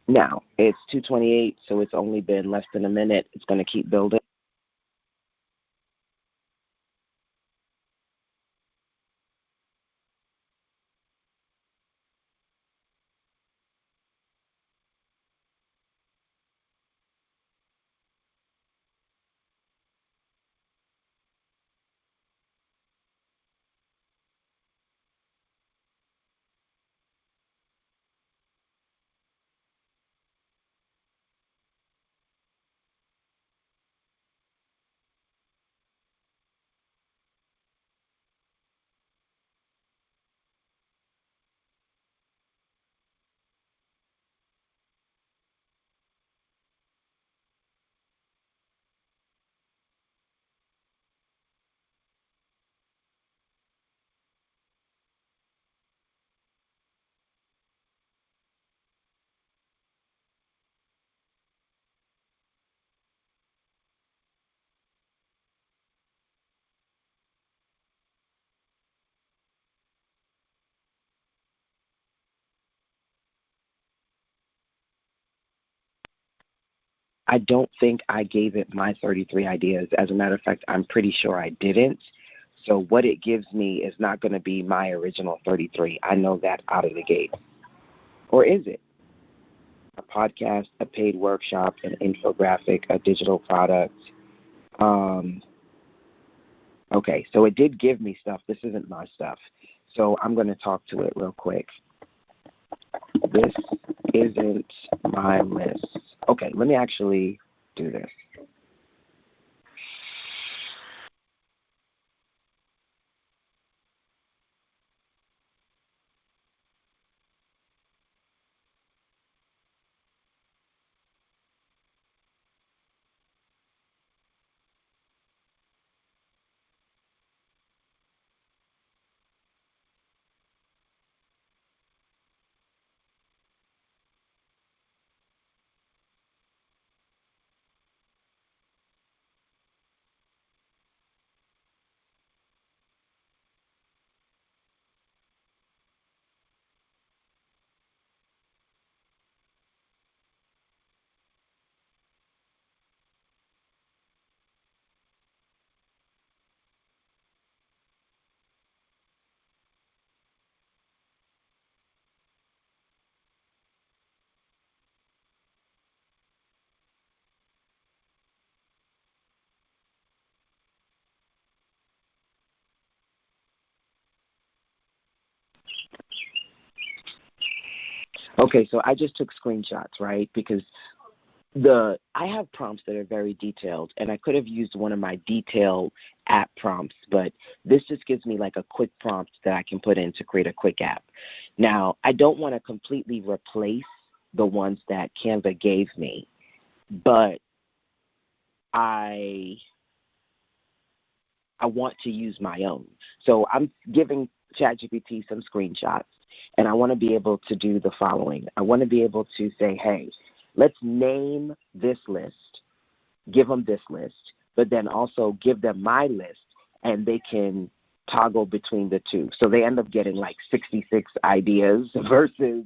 Now, it's 228, so it's only been less than a minute. It's going to keep building. I don't think I gave it my 33 ideas. As a matter of fact, I'm pretty sure I didn't. So what it gives me is not going to be my original 33. I know that out of the gate. Or is it? A podcast, a paid workshop, an infographic, a digital product. Okay, so it did give me stuff. This isn't my stuff. So I'm going to talk to it real quick. This isn't my list. Okay, let me actually do this. Okay, so I just took screenshots, right? Because I have prompts that are very detailed, and I could have used one of my detailed app prompts, but this just gives me like a quick prompt that I can put in to create a quick app. Now, I don't want to completely replace the ones that Canva gave me, but I want to use my own. So I'm giving ChatGPT some screenshots, and I want to be able to do the following. I want to be able to say, hey, let's name this list, give them this list, but then also give them my list, and they can toggle between the two. So they end up getting like 66 ideas versus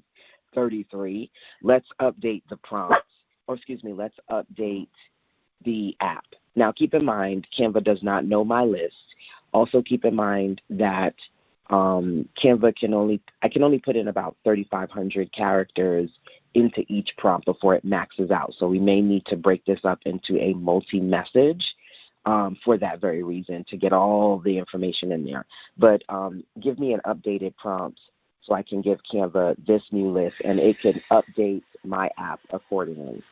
33. Let's update the prompts, let's update the app. Now, keep in mind, Canva does not know my list. Also, keep in mind that Canva I can only put in about 3,500 characters into each prompt before it maxes out. So we may need to break this up into a multi-message for that very reason, to get all the information in there. But give me an updated prompt so I can give Canva this new list, and it can update my app accordingly.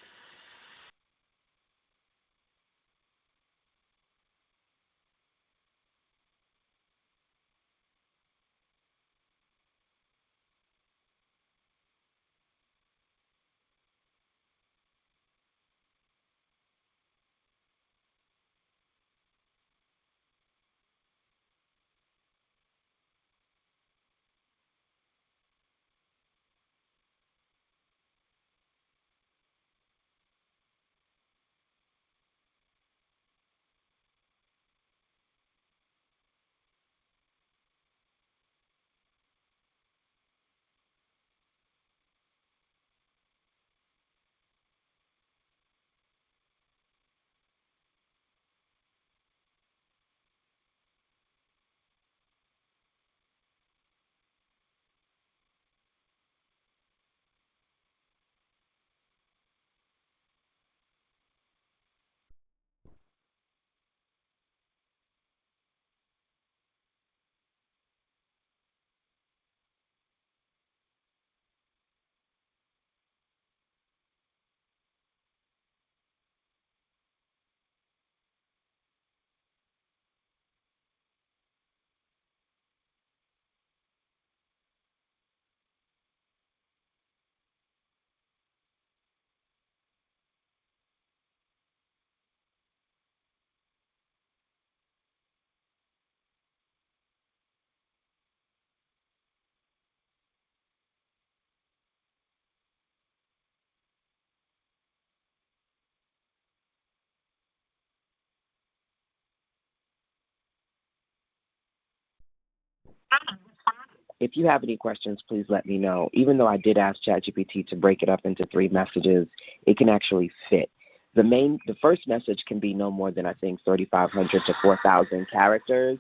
If you have any questions, please let me know. Even though I did ask ChatGPT to break it up into 3 messages, it can actually fit. The first message can be no more than, I think, 3,500 to 4,000 characters.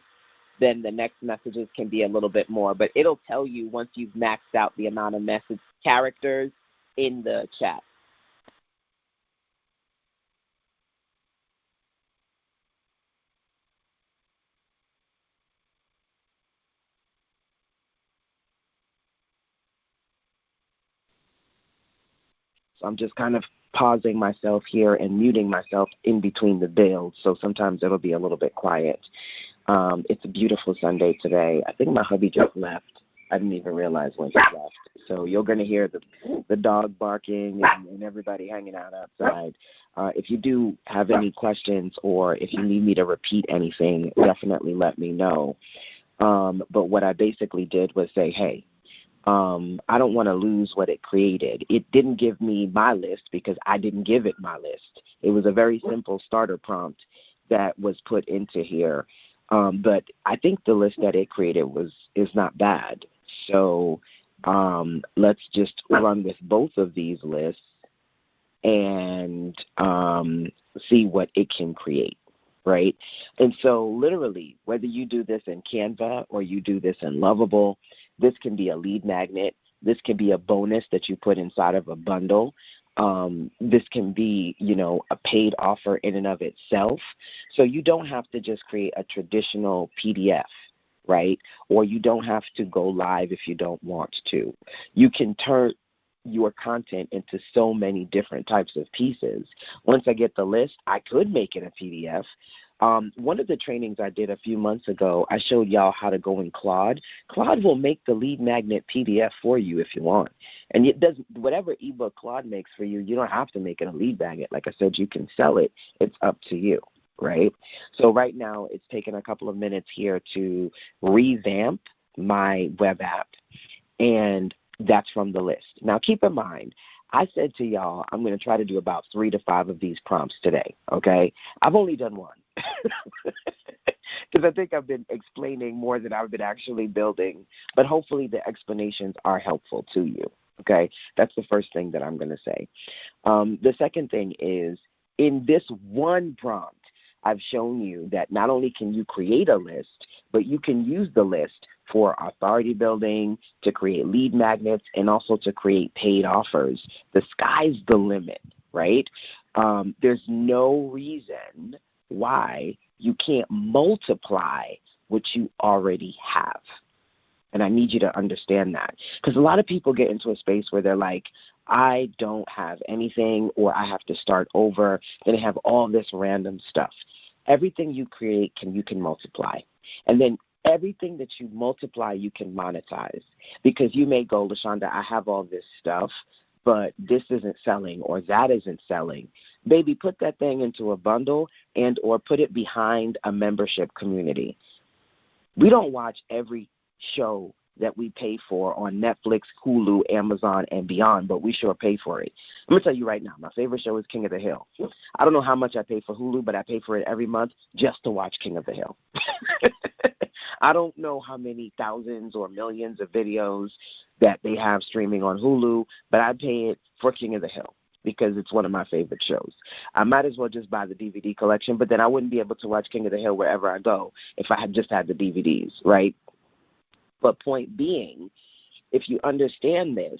Then the next messages can be a little bit more, but it'll tell you once you've maxed out the amount of message characters in the chat. So I'm just kind of pausing myself here and muting myself in between the builds, so sometimes it'll be a little bit quiet. It's a beautiful Sunday today. I think my hubby just left. I didn't even realize when he left. So you're going to hear the dog barking and everybody hanging out outside. If you do have any questions or if you need me to repeat anything, definitely let me know. But what I basically did was say, hey, I don't want to lose what it created. It didn't give me my list because I didn't give it my list. It was a very simple starter prompt that was put into here. But I think the list that it created is not bad. So let's just run with both of these lists and see what it can create, right? And so literally, whether you do this in Canva or you do this in Lovable, this can be a lead magnet. This can be a bonus that you put inside of a bundle. This can be, a paid offer in and of itself. So you don't have to just create a traditional PDF, right? Or you don't have to go live if you don't want to. You can turn your content into so many different types of pieces. Once I get the list, I could make it a PDF. One of the trainings I did a few months ago, I showed y'all how to go in Claude. Claude will make the lead magnet PDF for you if you want. And it does whatever ebook Claude makes for you, you don't have to make it a lead magnet. Like I said, you can sell it. It's up to you, right? So right now it's taken a couple of minutes here to revamp my web app, and that's from the list. Now keep in mind, I said to y'all, I'm going to try to do about 3 to 5 of these prompts today, okay? I've only done one because I think I've been explaining more than I've been actually building, but hopefully the explanations are helpful to you, okay? That's the first thing that I'm going to say. The second thing is, in this one prompt, I've shown you that not only can you create a list, but you can use the list for authority building, to create lead magnets, and also to create paid offers. The sky's the limit, right? There's no reason why you can't multiply what you already have. And I need you to understand that. Because a lot of people get into a space where they're like, I don't have anything, or I have to start over. Then they have all this random stuff. Everything you create, you can multiply. And then everything that you multiply, you can monetize. Because you may go, LaShonda, I have all this stuff, but this isn't selling or that isn't selling. Baby, put that thing into a bundle and or put it behind a membership community. We don't watch every show that we pay for on Netflix, Hulu, Amazon, and beyond, but we sure pay for it. I'm going to tell you right now, my favorite show is King of the Hill. I don't know how much I pay for Hulu, but I pay for it every month just to watch King of the Hill. I don't know how many thousands or millions of videos that they have streaming on Hulu, but I pay it for King of the Hill because it's one of my favorite shows. I might as well just buy the DVD collection, but then I wouldn't be able to watch King of the Hill wherever I go if I had just had the DVDs, right? But point being, if you understand this,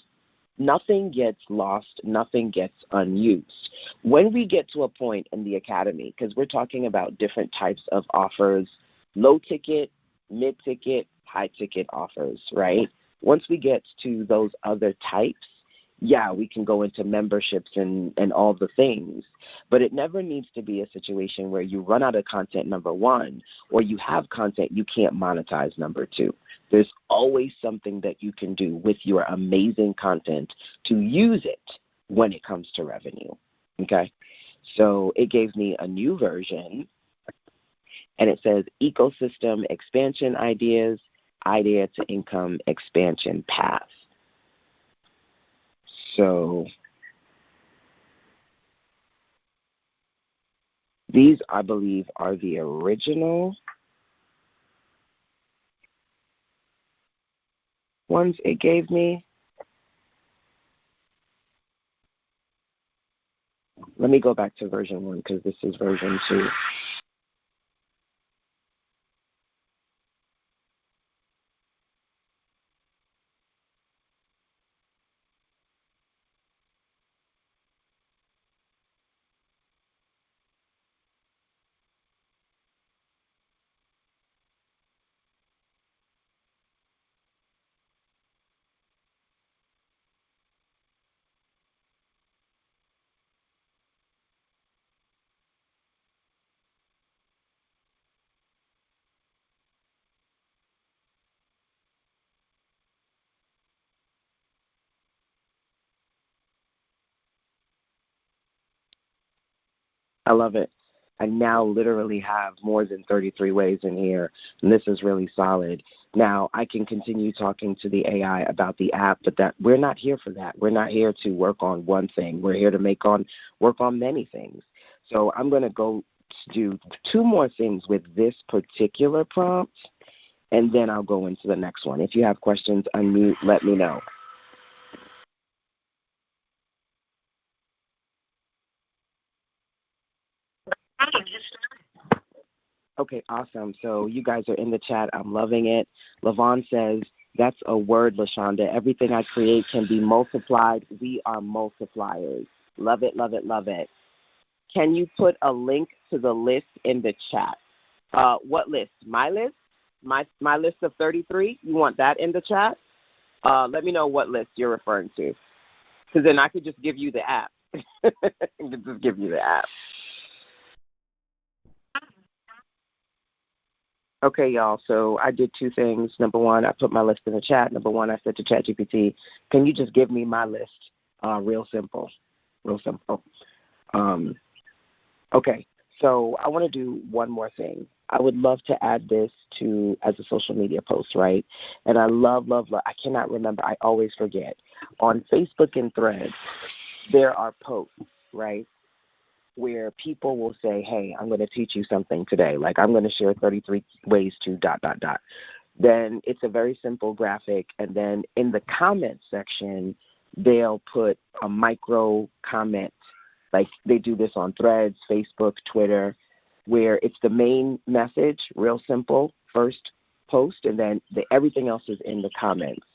nothing gets lost, nothing gets unused. When we get to a point in the academy, because we're talking about different types of offers, low ticket, mid ticket, high ticket offers, right? Once we get to those other types, yeah, we can go into memberships and all the things, but it never needs to be a situation where you run out of content, number one, or you have content you can't monetize, number two. There's always something that you can do with your amazing content to use it when it comes to revenue, okay? So it gave me a new version, and it says ecosystem expansion ideas, idea to income expansion path. So these, I believe, are the original ones it gave me. Let me go back to version 1 because this is version 2. I love it. I now literally have more than 33 ways in here, and this is really solid. Now, I can continue talking to the AI about the app, but that we're not here for that. We're not here to work on one thing. We're here to work on many things. So I'm going to go do 2 more things with this particular prompt, and then I'll go into the next one. If you have questions, unmute, let me know. Okay, awesome. So you guys are in the chat. I'm loving it. Lavon says, that's a word, LaShonda. Everything I create can be multiplied. We are multipliers. Love it, love it, love it. Can you put a link to the list in the chat? What list? My list? My list of 33? You want that in the chat? Let me know what list you're referring to. Because then I could just give you the app. I could just give you the app. Okay, y'all, so I did two things. Number one, I put my list in the chat. Number one, I said to ChatGPT, can you just give me my list? Real simple. Real simple. Okay, so I want to do one more thing. I would love to add this to as a social media post, right? And I love, I cannot remember. I always forget. On Facebook and Threads, there are posts, right, where people will say, hey, I'm going to teach you something today. Like, I'm going to share 33 ways to ... Then it's a very simple graphic. And then in the comments section, they'll put a micro comment. Like they do this on Threads, Facebook, Twitter, where it's the main message, real simple, first post, and then everything else is in the comments.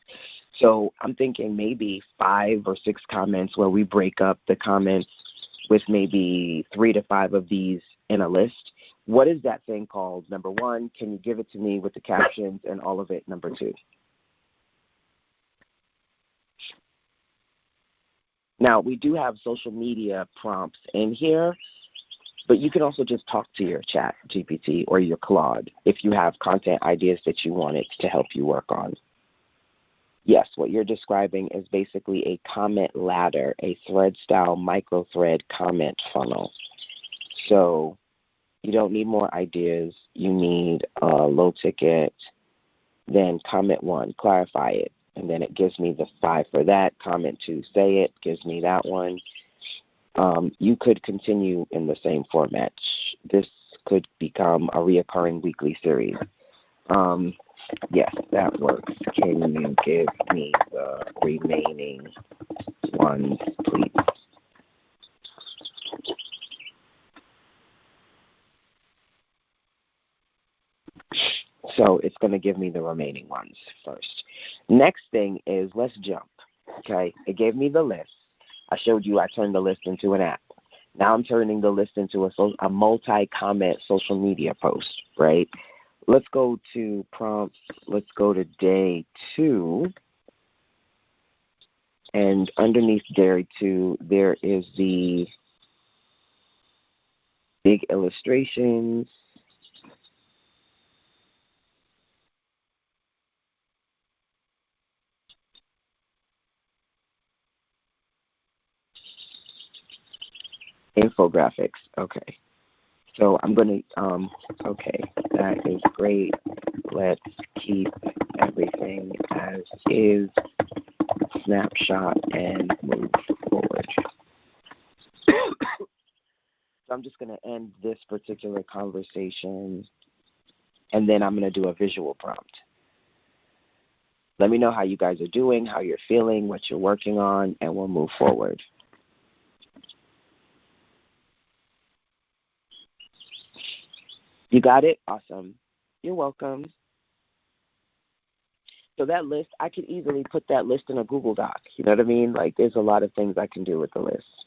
So I'm thinking maybe 5 or 6 comments where we break up the comments with maybe 3 to 5 of these in a list. What is that thing called? Number one, can you give it to me with the captions and all of it? Number two. Now, we do have social media prompts in here, but you can also just talk to your chat GPT or your Claude if you have content ideas that you want it to help you work on. Yes, what you're describing is basically a comment ladder, a thread-style micro-thread comment funnel. So you don't need more ideas. You need a low ticket, then comment 1, clarify it, and then it gives me the 5 for that. Comment 2, say it, gives me that one. You could continue in the same format. This could become a reoccurring weekly series. Yes, that works. Can you give me the remaining ones, please? So it's going to give me the remaining ones first. Next thing is let's jump. Okay, it gave me the list. I showed you I turned the list into an app. Now I'm turning the list into a multi-comment social media post, right? Let's go to prompts. Let's go to day 2. And underneath day 2, there is the big illustrations. Infographics. Okay. So I'm going to, okay, that is great. Let's keep everything as is, snapshot, and move forward. So I'm just going to end this particular conversation, and then I'm going to do a visual prompt. Let me know how you guys are doing, how you're feeling, what you're working on, and we'll move forward. You got it? Awesome. You're welcome. So that list, I could easily put that list in a Google Doc. You know what I mean? Like, there's a lot of things I can do with the list.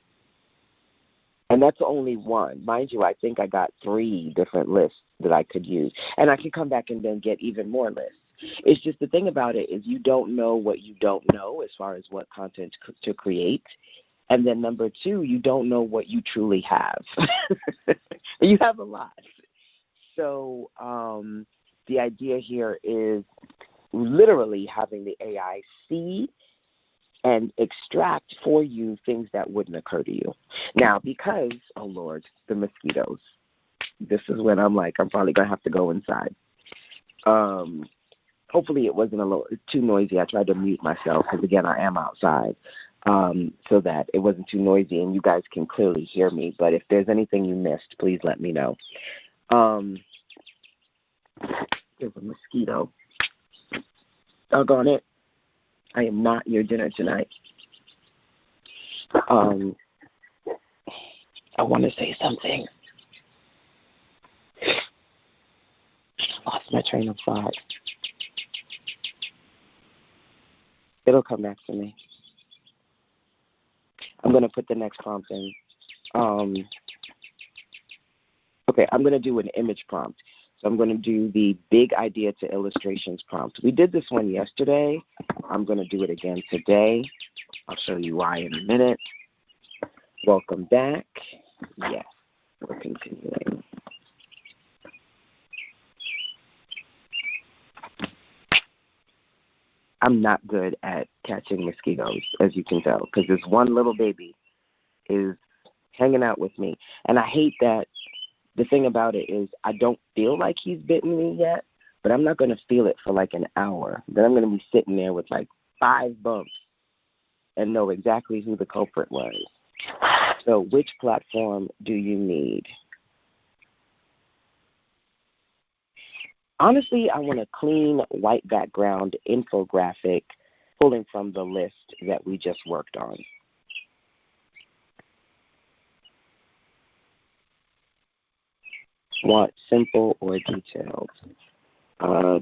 And that's only one. Mind you, I think I got 3 different lists that I could use. And I could come back and then get even more lists. It's just the thing about it is you don't know what you don't know as far as what content to create. And then number 2, you don't know what you truly have. You have a lot. So the idea here is literally having the AI see and extract for you things that wouldn't occur to you. Now, because, oh, Lord, the mosquitoes, this is when I'm like, I'm probably going to have to go inside. Hopefully it wasn't a little too noisy. I tried to mute myself because, again, I am outside so that it wasn't too noisy and you guys can clearly hear me. But if there's anything you missed, please let me know. There's a mosquito. Doggone it. I am not your dinner tonight. I want to say something. I lost my train of thought. It'll come back to me. I'm going to put the next prompt in. Okay, I'm going to do an image prompt. So I'm going to do the big idea to illustrations prompt. We did this one yesterday. I'm going to do it again today. I'll show you why in a minute. Welcome back. Yes, we're continuing. I'm not good at catching mosquitoes, as you can tell, because this one little baby is hanging out with me. And I hate that. The thing about it is I don't feel like he's bitten me yet, but I'm not going to feel it for like an hour. Then I'm going to be sitting there with like 5 bumps and know exactly who the culprit was. So which platform do you need? Honestly, I want a clean white background infographic pulling from the list that we just worked on. Want simple or detailed?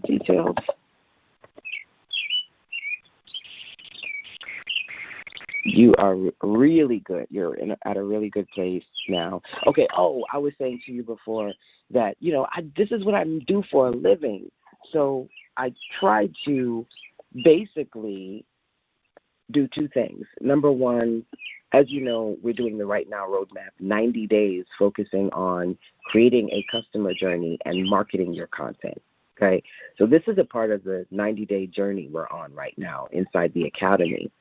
Detailed. You are really good. You're at a really good place now. Okay. Oh, I was saying to you before that, this is what I do for a living. So I try to basically do 2 things. Number one, as you know, we're doing the Right Now Roadmap, 90 days focusing on creating a customer journey and marketing your content. Okay. So this is a part of the 90-day journey we're on right now inside the Academy.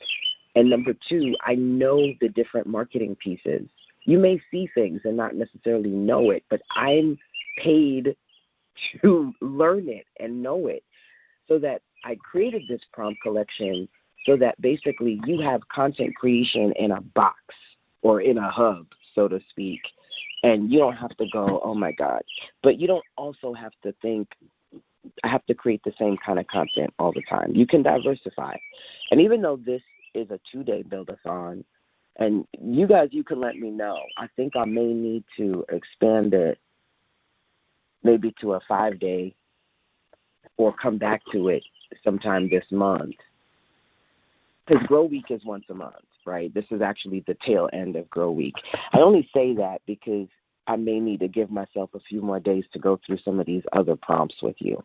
And number 2, I know the different marketing pieces. You may see things and not necessarily know it, but I'm paid to learn it and know it, so that I created this prompt collection so that basically you have content creation in a box or in a hub, so to speak, and you don't have to go, oh my God. But you don't also have to think, I have to create the same kind of content all the time. You can diversify. And even though this is a 2-day build-a-thon, and you guys, you can let me know. I think I may need to expand it maybe to a 5-day or come back to it sometime this month. Because Grow Week is once a month, right? This is actually the tail end of Grow Week. I only say that because I may need to give myself a few more days to go through some of these other prompts with you.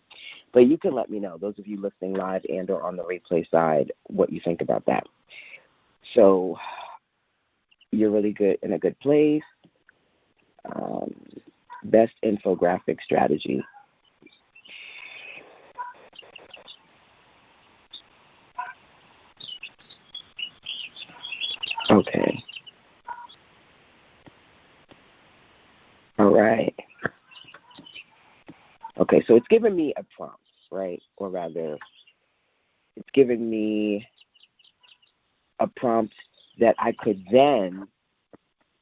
But you can let me know, those of you listening live and or on the replay side, what you think about that. So you're really good, in a good place. Best infographic strategy. Okay. All right. Okay, so it's giving me a prompt, right? Or rather, it's giving me a prompt that I could then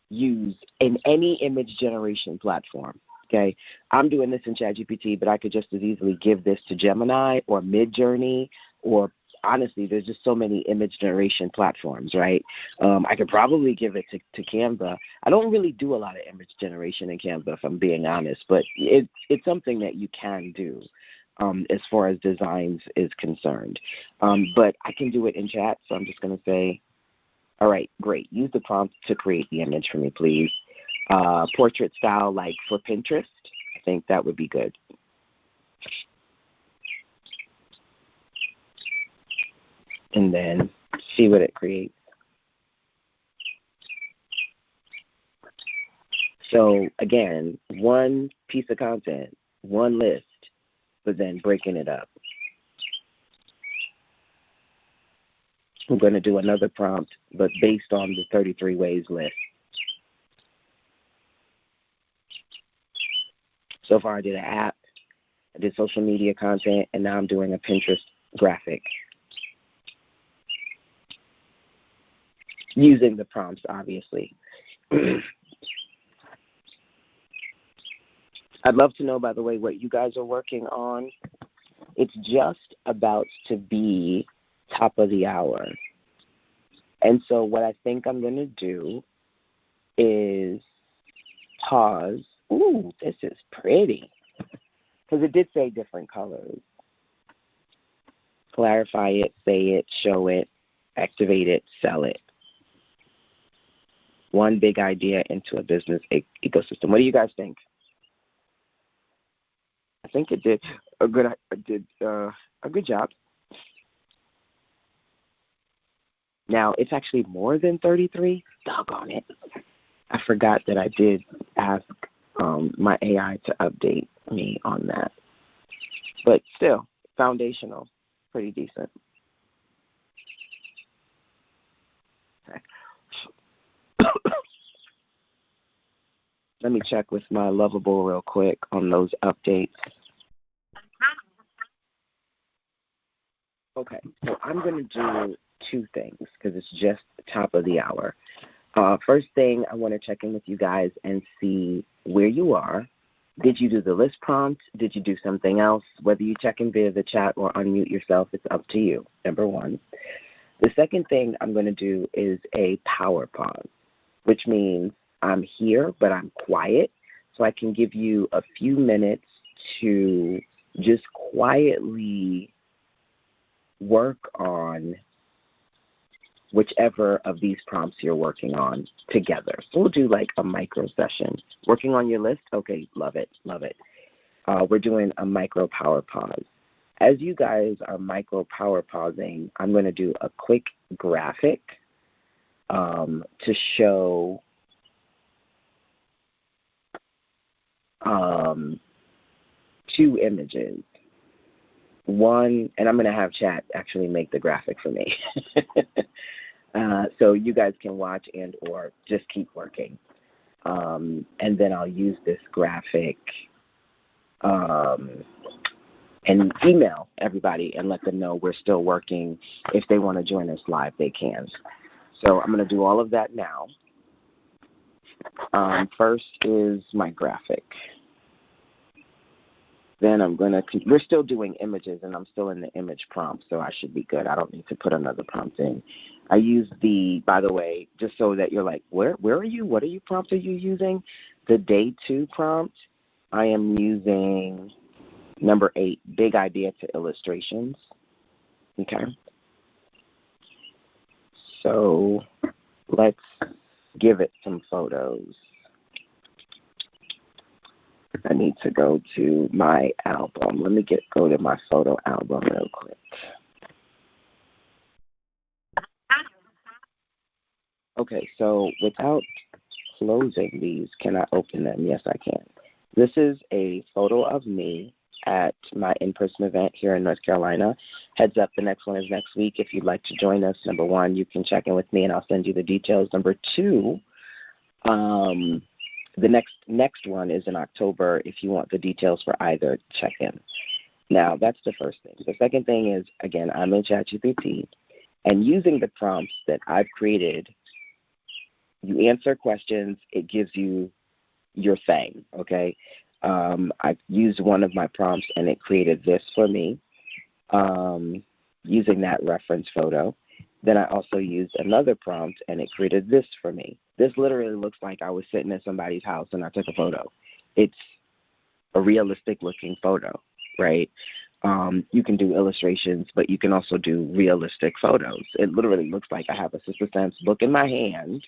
use in any image generation platform. Okay, I'm doing this in ChatGPT, but I could just as easily give this to Gemini or Midjourney, or honestly, there's just so many image generation platforms, right? I could probably give it to Canva. I don't really do a lot of image generation in Canva, if I'm being honest, but it's something that you can do as far as designs is concerned. But I can do it in chat, so I'm just going to say, all right, great. Use the prompt to create the image for me, please. Portrait style, like for Pinterest. I think that would be good. And then see what it creates. So again, one piece of content, one list, but then breaking it up. I'm going to do another prompt, but based on the 33 ways list. So far I did an app, I did social media content, and now I'm doing a Pinterest graphic. Using the prompts, obviously. I'd love to know, by the way, what you guys are working on. It's just about to be top of the hour. And so what I think I'm going to do is pause. Ooh, this is pretty. Because it did say different colors. Clarify it, say it, show it, activate it, sell it. One big idea into a business ecosystem. What do you guys think? I think it did a good job. Now, it's actually more than 33. Doggone it. I forgot that I did ask my AI to update me on that. But still, foundational, pretty decent. Okay. Let me check with my Lovable real quick on those updates. Okay, so I'm going to do two things because it's just the top of the hour. First thing, I want to check in with you guys and see where you are. Did you do the list prompt? Did you do something else? Whether you check in via the chat or unmute yourself, it's up to you, number one. The second thing I'm going to do is a power pause, which means I'm here, but I'm quiet, so I can give you a few minutes to just quietly work on whichever of these prompts you're working on together. So we'll do like a micro session. Working on your list? Okay, love it, love it. We're doing a micro power pause. As you guys are micro power pausing, I'm going to do a quick graphic to show two images. One, and I'm going to have chat actually make the graphic for me. So you guys can watch and or just keep working. And then I'll use this graphic and email everybody and let them know we're still working. If they want to join us live, they can. So I'm going to do all of that now. First is my graphic. Then we're still doing images, and I'm still in the image prompt, so I should be good. I don't need to put another prompt in. I use by the way, just so that you're like, where are you? What prompt are you using? The day 2 prompt, I am using number 8, big idea to illustrations. Okay. So let's give it some photos. I need to go to my album. Let me go to my photo album real quick. Okay, so without closing these, can I open them? Yes, I can. This is a photo of me at my in-person event here in North Carolina. Heads up, the next one is next week. If you'd like to join us, number 1, you can check in with me and I'll send you the details. Number 2, the next one is in October. If you want the details for either, check in. Now, that's the first thing. The second thing is, again, I'm in ChatGPT, and using the prompts that I've created, you answer questions, it gives you your thing, okay? I used one of my prompts, and it created this for me using that reference photo. Then I also used another prompt, and it created this for me. This literally looks like I was sitting in somebody's house, and I took a photo. It's a realistic-looking photo, right? You can do illustrations, but you can also do realistic photos. It literally looks like I have a Sister Sense book in my hand,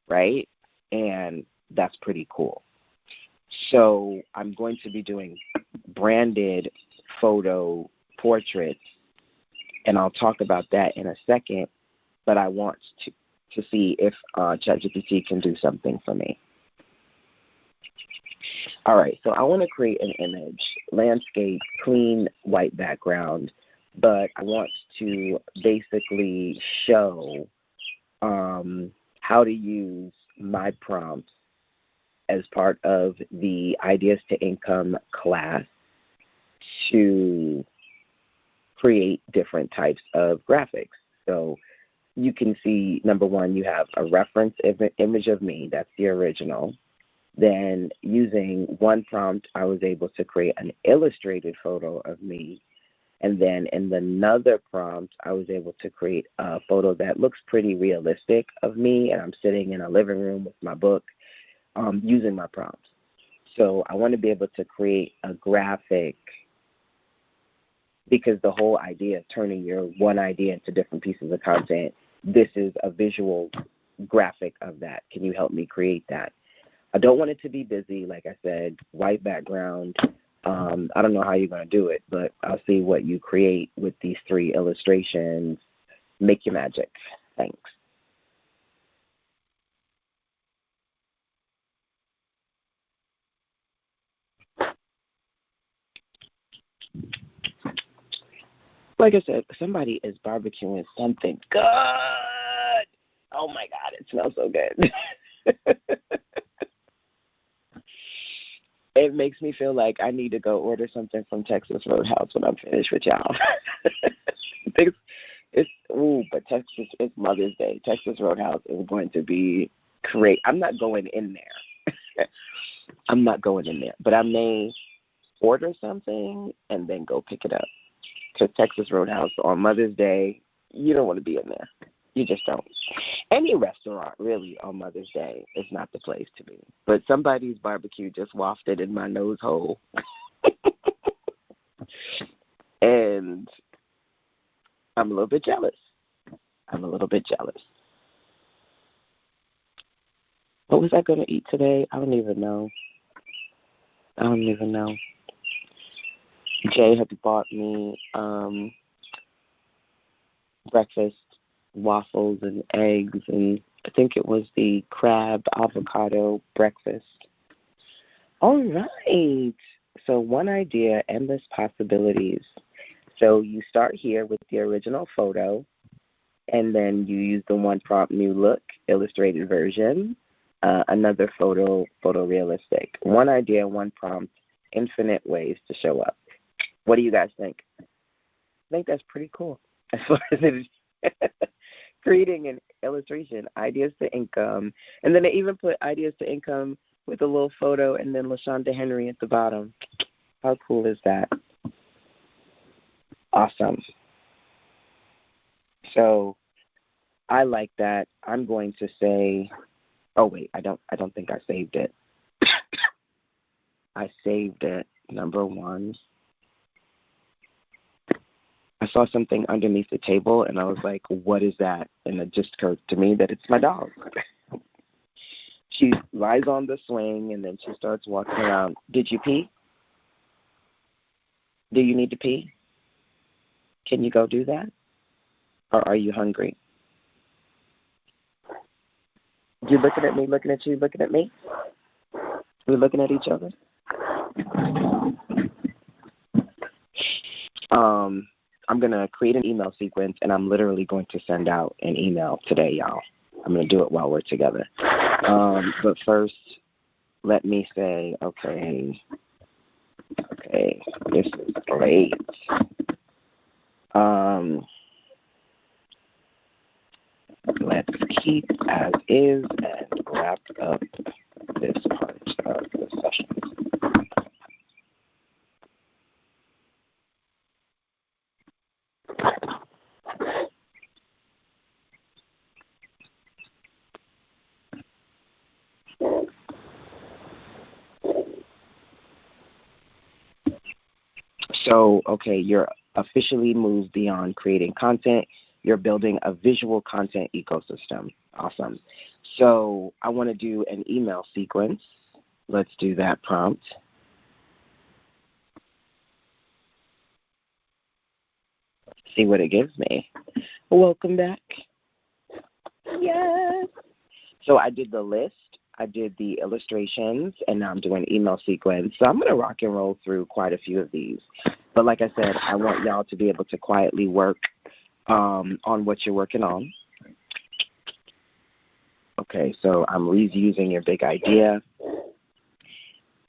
right? And that's pretty cool. So I'm going to be doing branded photo portraits, and I'll talk about that in a second, but I want to see if ChatGPT can do something for me. All right, so I want to create an image, landscape, clean white background, but I want to basically show how to use my prompts as part of the Ideas to Income class to create different types of graphics. So you can see, number 1, you have a reference image of me. That's the original. Then using one prompt, I was able to create an illustrated photo of me. And then in another prompt, I was able to create a photo that looks pretty realistic of me, and I'm sitting in a living room with my book using my prompts. So I want to be able to create a graphic, because the whole idea of turning your one idea into different pieces of content, this is a visual graphic of that. Can you help me create that? I don't want it to be busy, like I said, white background. I don't know how you're going to do it, but I'll see what you create with these 3 illustrations. Make your magic. Thanks. Like I said, somebody is barbecuing something good. Oh my God, it smells so good. It makes me feel like I need to go order something from Texas Roadhouse when I'm finished with y'all. But Texas, it's Mother's Day. Texas Roadhouse is going to be great. I'm not going in there. I'm not going in there, but I may order something and then go pick it up. Because Texas Roadhouse on Mother's Day, you don't want to be in there. You just don't. Any restaurant, really, on Mother's Day is not the place to be. But somebody's barbecue just wafted in my nose hole. And I'm a little bit jealous. What was I going to eat today? I don't even know. Jay had bought me breakfast, waffles and eggs, and I think it was the crab avocado breakfast. All right. So one idea, endless possibilities. So you start here with the original photo, and then you use the one prompt, new look, illustrated version, another photorealistic. One idea, one prompt, infinite ways to show up. What do you guys think? I think that's pretty cool. As far as it is creating an illustration, ideas to income. And then they even put ideas to income with a little photo and then LaShonda Henry at the bottom. How cool is that? Awesome. So I like that. I'm going to say, oh wait, I don't think I saved it. I saved it. Number one. I saw something underneath the table, and I was like, what is that? And it just occurred to me that it's my dog. She lies on the swing, and then she starts walking around. Did you pee? Do you need to pee? Can you go do that? Or are you hungry? You looking at me, looking at you, looking at me? We're looking at each other? I'm going to create an email sequence, and I'm literally going to send out an email today, y'all. I'm going to do it while we're together. But first, let me say, okay, this is great. Let's keep as is and wrap up this part of the session. So, okay, you're officially moved beyond creating content. You're building a visual content ecosystem. Awesome. So I want to do an email sequence. Let's do that prompt. See what it gives me. Welcome back. Yes. So I did the list. I did the illustrations, and now I'm doing email sequence. So I'm going to rock and roll through quite a few of these. But like I said, I want y'all to be able to quietly work on what you're working on. Okay, so I'm reusing your big idea.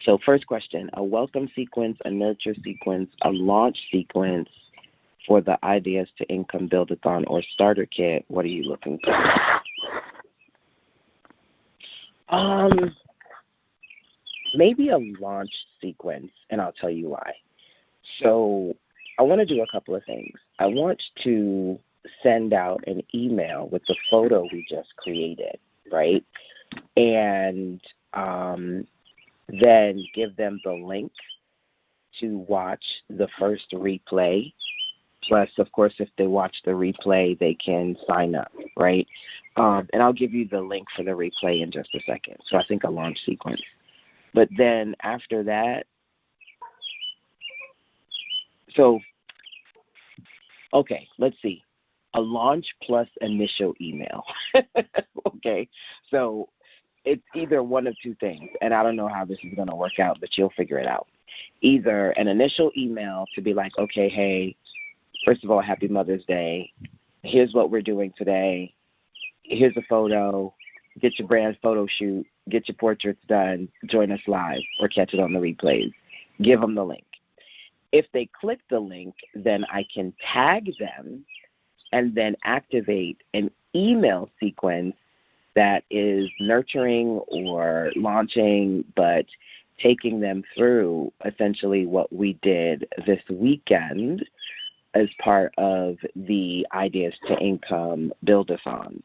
So first question, a welcome sequence, a nurture sequence, a launch sequence for the Ideas to Income Build-a-thon or Starter Kit. What are you looking for? Maybe a launch sequence, and I'll tell you why. So I want to do a couple of things. I want to send out an email with the photo we just created, right? And then give them the link to watch the first replay. Plus, of course, if they watch the replay, they can sign up, right? And I'll give you the link for the replay in just a second. So I think a launch sequence. But then after that, so, okay, let's see. a launch plus initial email. Okay, so it's either one of two things, and I don't know how this is going to work out, but you'll figure it out. Either an initial email to be like, okay, hey, first of all, happy Mother's Day. Here's what we're doing today. Here's a photo. Get your brand photo shoot. Get your portraits done. Join us live or catch it on the replays. Give them the link. If they click the link, then I can tag them and then activate an email sequence that is nurturing or launching, but taking them through essentially what we did this weekend as part of the Ideas to Income Build-a-thon.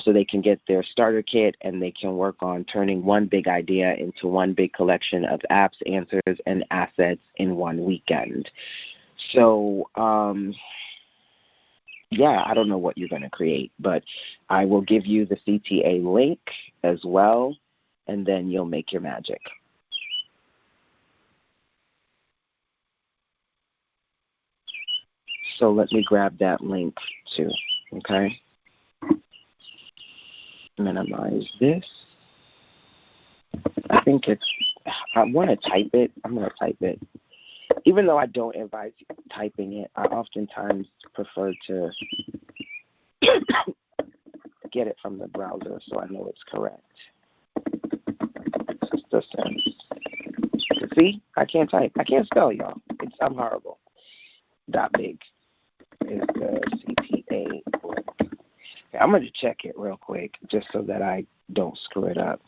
So they can get their starter kit and they can work on turning one big idea into one big collection of apps, answers, and assets in one weekend. So, yeah, I don't know what you're going to create, but I will give you the CTA link as well, and then you'll make your magic. So let me grab that link too, okay? Minimize this. I think I want to type it. I'm going to type it. Even though I don't advise typing it, I oftentimes prefer to get it from the browser so I know it's correct. Just see, I can't type. I can't spell, y'all. I'm horrible. Dot big is the CPA link. Okay, I'm going to check it real quick just so that I don't screw it up.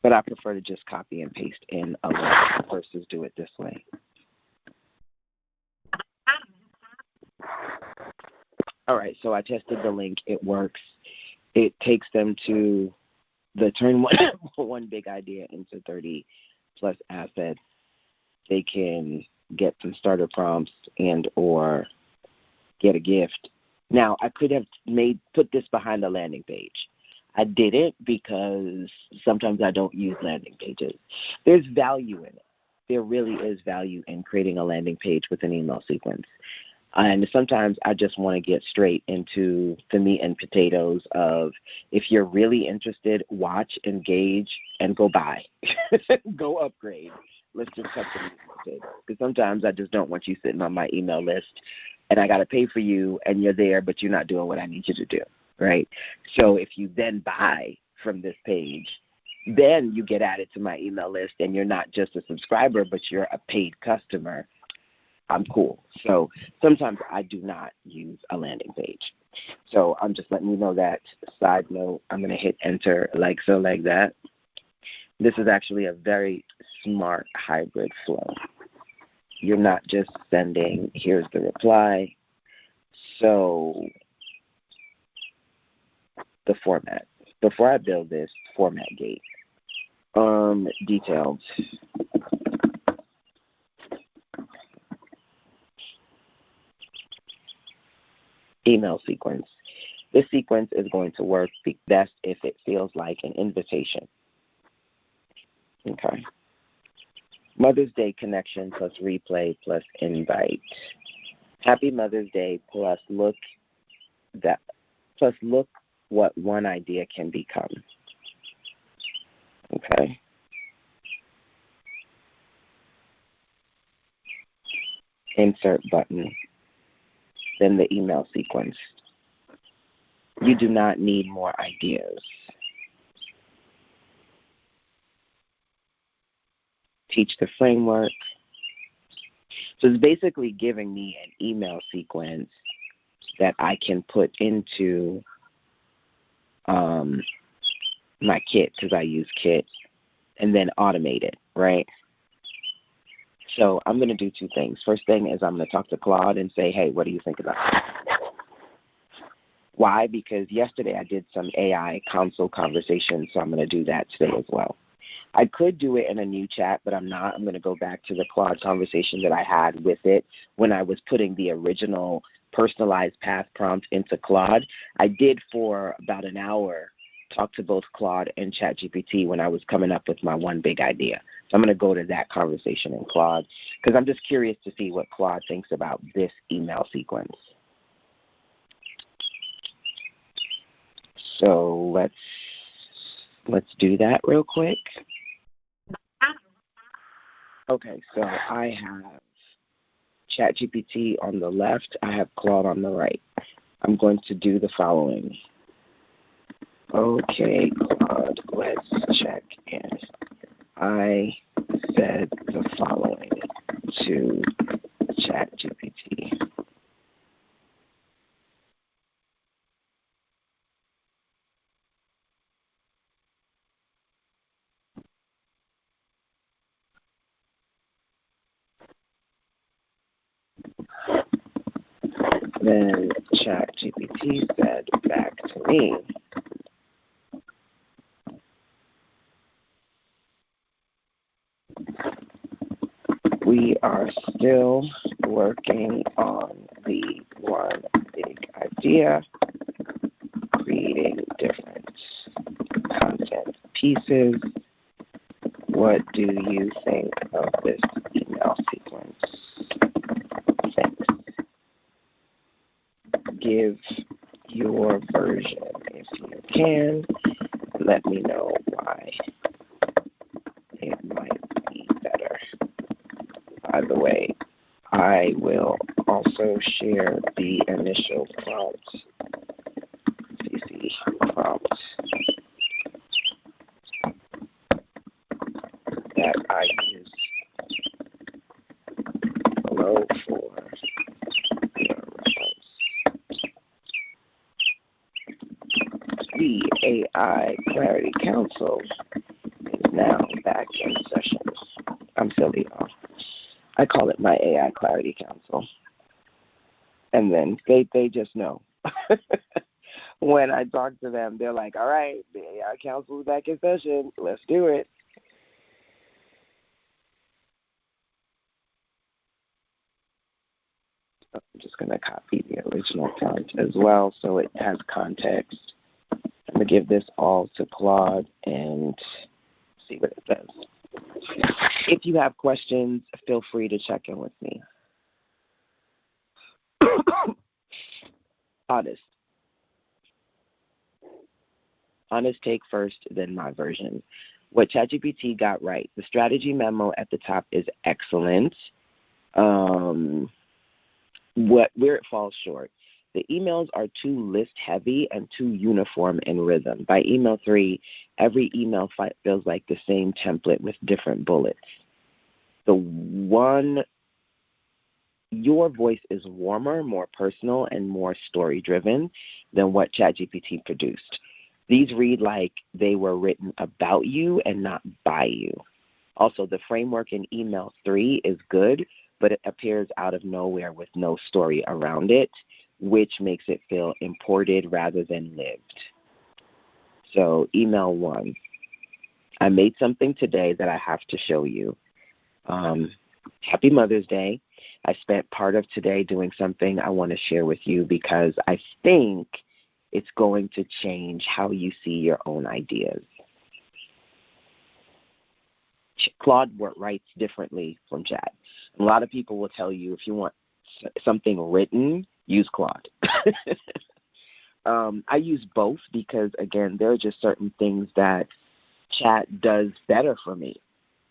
But I prefer to just copy and paste in a link versus do it this way. All right, so I tested the link. It works. It takes them to the turn one big idea into 30 plus assets. They can get some starter prompts and or get a gift. Now, I could have put this behind the landing page. I didn't because sometimes I don't use landing pages. There's value in it. There really is value in creating a landing page with an email sequence. And sometimes I just want to get straight into the meat and potatoes of if you're really interested, watch, engage, and go buy. Go upgrade. Let's just cut the meat and potatoes. Because sometimes I just don't want you sitting on my email list and I got to pay for you and you're there, but you're not doing what I need you to do. Right? So if you then buy from this page, then you get added to my email list and you're not just a subscriber, but you're a paid customer. I'm cool. So sometimes I do not use a landing page. So I'm just letting you know that. Side note, I'm going to hit enter like so, like that. This is actually a very smart hybrid flow. You're not just sending, here's the reply. So the format. Before I build this, format gate. Detailed. Email sequence. This sequence is going to work best if it feels like an invitation. Okay. Mother's Day connection plus replay plus invite. Happy Mother's Day plus look what one idea can become. Okay. Insert button. Then the email sequence. You do not need more ideas. Teach the framework. So it's basically giving me an email sequence that I can put into my kit, because I use kit, and then automate it, right? So I'm going to do two things. First thing is I'm going to talk to Claude and say, hey, what do you think about it? Why? Because yesterday I did some AI console conversations, so I'm going to do that today as well. I could do it in a new chat, but I'm not. I'm going to go back to the Claude conversation that I had with it when I was putting the original personalized path prompt into Claude. I did for about an hour talked to both Claude and ChatGPT when I was coming up with my one big idea. So I'm going to go to that conversation in Claude because I'm just curious to see what Claude thinks about this email sequence. So let's do that real quick. Okay, so I have ChatGPT on the left. I have Claude on the right. I'm going to do the following. Okay, Claude, let's check in. I said the following to ChatGPT. Then ChatGPT said back to me, we are still working on the one big idea, creating different content pieces. What do you think of this email sequence? Thanks. Give your version if you can. Let me know why it might be better. By the way, I will also share the initial prompt, CC prompt, that I use below for your reference. The AI Clarity Council is now back in session. I'm silly, y'all. I call it my AI Clarity Council. And then they just know. When I talk to them, they're like, all right, the AI Council is back in session. Let's do it. I'm just going to copy the original prompt as well so it has context. I'm going to give this all to Claude and see what it says. If you have questions, feel free to check in with me. Honest take first, then my version. What ChatGPT got right. The strategy memo at the top is excellent. Where it falls short. The emails are too list heavy and too uniform in rhythm. By email 3, every email feels like the same template with different bullets. Your voice is warmer, more personal, and more story-driven than what ChatGPT produced. These read like they were written about you and not by you. Also, the framework in email 3 is good, but it appears out of nowhere with no story around it, which makes it feel imported rather than lived. So email 1, I made something today that I have to show you. Happy Mother's Day. I spent part of today doing something I want to share with you because I think it's going to change how you see your own ideas. Claude writes differently from Chat. A lot of people will tell you if you want something written, use Claude. I use both because, again, there are just certain things that Chat does better for me.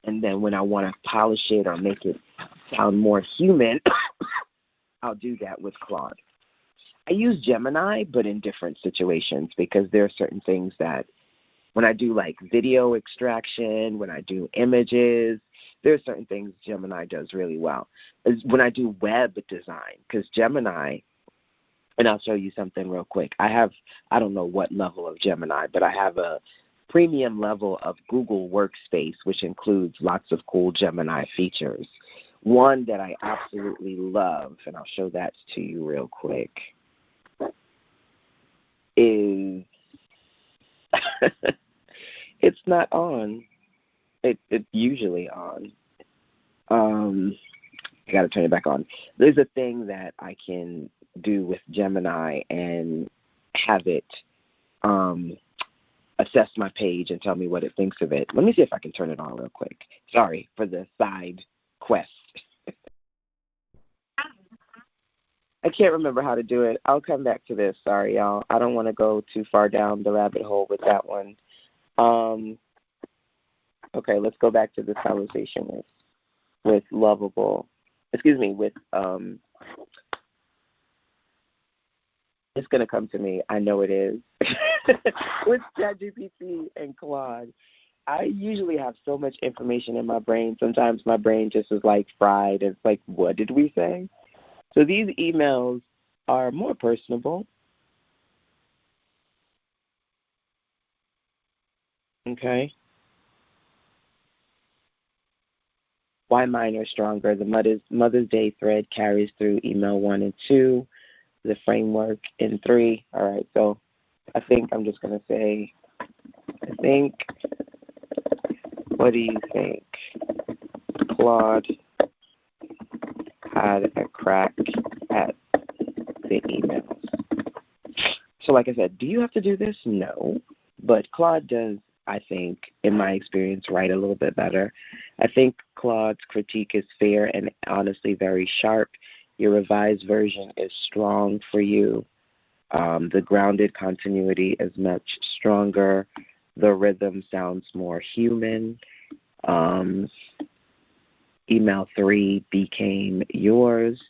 And then when I want to polish it or make it sound more human, I'll do that with Claude. I use Gemini, but in different situations because there are certain things that when I do like video extraction, when I do images, there are certain things Gemini does really well. When I do web design, because Gemini, and I'll show you something real quick. I don't know what level of Gemini, but I have a premium level of Google Workspace, which includes lots of cool Gemini features. One that I absolutely love, and I'll show that to you real quick, is it's not on. It's usually on. I got to turn it back on. There's a thing that I can do with Gemini and have it assess my page and tell me what it thinks of it. Let me see if I can turn it on real quick. Sorry for the side quest. I can't remember how to do it. I'll come back to this. Sorry, y'all. I don't want to go too far down the rabbit hole with that one. Okay, let's go back to this conversation with Lovable. Excuse me, with it's going to come to me. I know it is. With ChatGPT and Claude. I usually have so much information in my brain. Sometimes my brain just is like fried. It's like, what did we say? So these emails are more personable. Okay. Why mine are stronger? The Mother's Day thread carries through email 1 and 2, the framework in 3. All right, so I think I'm just going to say, what do you think? Claude had a crack at the emails. So like I said, do you have to do this? No. But Claude does, I think, in my experience, write a little bit better. I think Claude's critique is fair and honestly very sharp. Your revised version is strong for you. The grounded continuity is much stronger. The rhythm sounds more human. Email 3 became yours.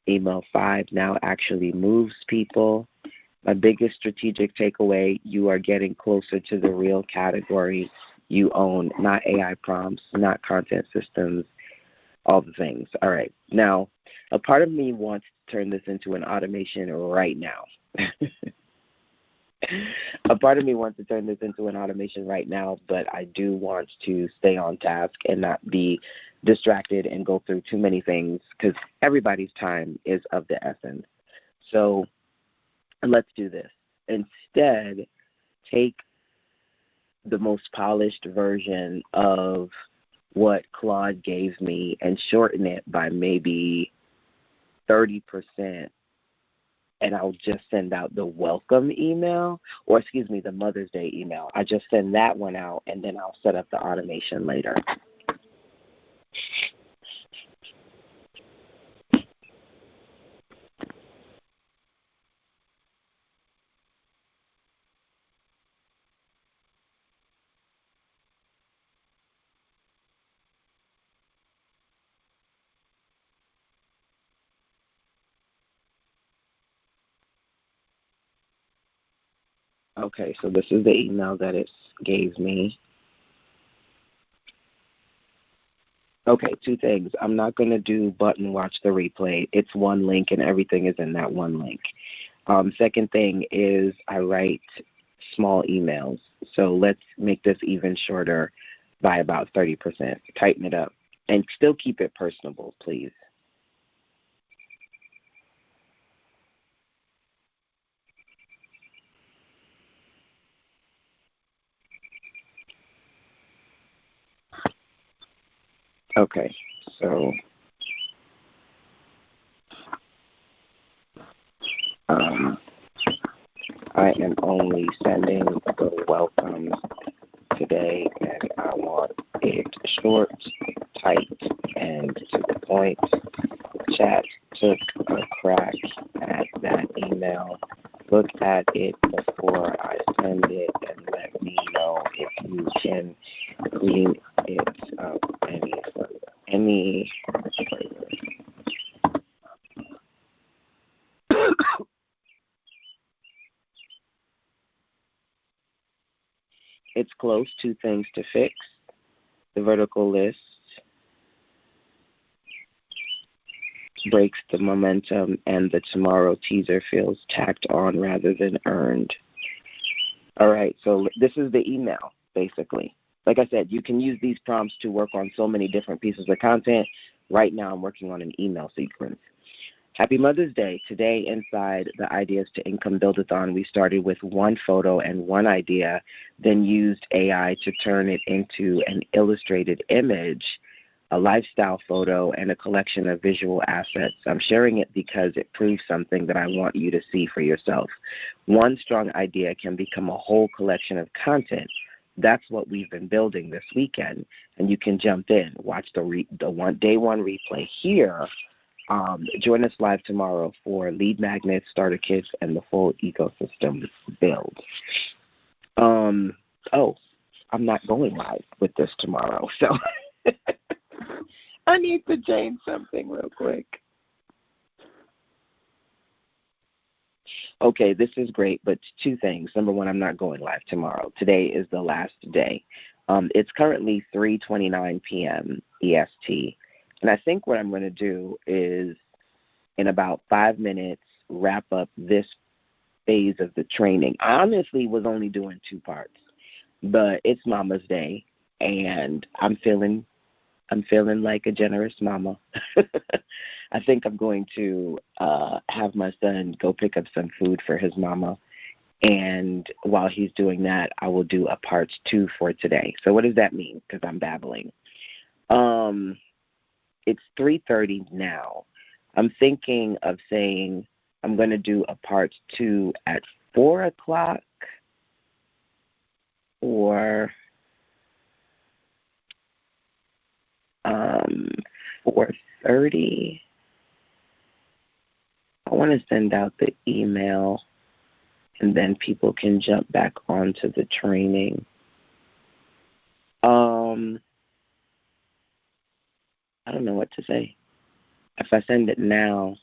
Email 5 now actually moves people. My biggest strategic takeaway, you are getting closer to the real category you own, not AI prompts, not content systems, all the things. All right. Now, a part of me wants to turn this into an automation right now. A part of me wants to turn this into an automation right now, but I do want to stay on task and not be distracted and go through too many things because everybody's time is of the essence. So let's do this. Instead, take the most polished version of what Claude gave me and shorten it by maybe 30%. And I'll just send out the welcome email, or excuse me, the Mother's Day email. I just send that one out, and then I'll set up the automation later. Okay, so this is the email that it gave me. Okay, 2 things. I'm not going to do button watch the replay. It's one link and everything is in that one link. Second thing is I write small emails. So let's make this even shorter by about 30%. Tighten it up. And still keep it personable, please. Okay, so I am only sending the welcomes today, and I want it short, tight, and to the point. Chat took a crack at that email. Look at it before I send it and let me know if you can clean it up any further. It's close. 2 things to fix. The vertical list breaks the momentum, and the tomorrow teaser feels tacked on rather than earned. All right, so this is the email, basically. Like I said, you can use these prompts to work on so many different pieces of content. Right now, I'm working on an email sequence. Happy Mother's Day. Today, inside the Ideas to Income Build-a-thon, we started with 1 photo and 1 idea, then used AI to turn it into an illustrated image a lifestyle photo, and a collection of visual assets. I'm sharing it because it proves something that I want you to see for yourself. One strong idea can become a whole collection of content. That's what we've been building this weekend, and you can jump in, watch the day one replay here. Join us live tomorrow for lead magnets, starter kits, and the full ecosystem build. I'm not going live with this tomorrow, so I need to change something real quick. Okay, this is great, but two things. Number one, I'm not going live tomorrow. Today is the last day. It's currently 3:29 p.m. EST, and I think what I'm going to do is, in about 5 minutes, wrap up this phase of the training. I honestly was only doing 2 parts, but it's Mama's Day, and I'm feeling like a generous mama. I think I'm going to have my son go pick up some food for his mama, and while he's doing that, I will do a part 2 for today. So what does that mean? Because I'm babbling. It's 3:30 now. I'm thinking of saying I'm going to do a part 2 at 4 o'clock or 4:30. I want to send out the email, and then people can jump back onto the training. I don't know what to say. If I send it now,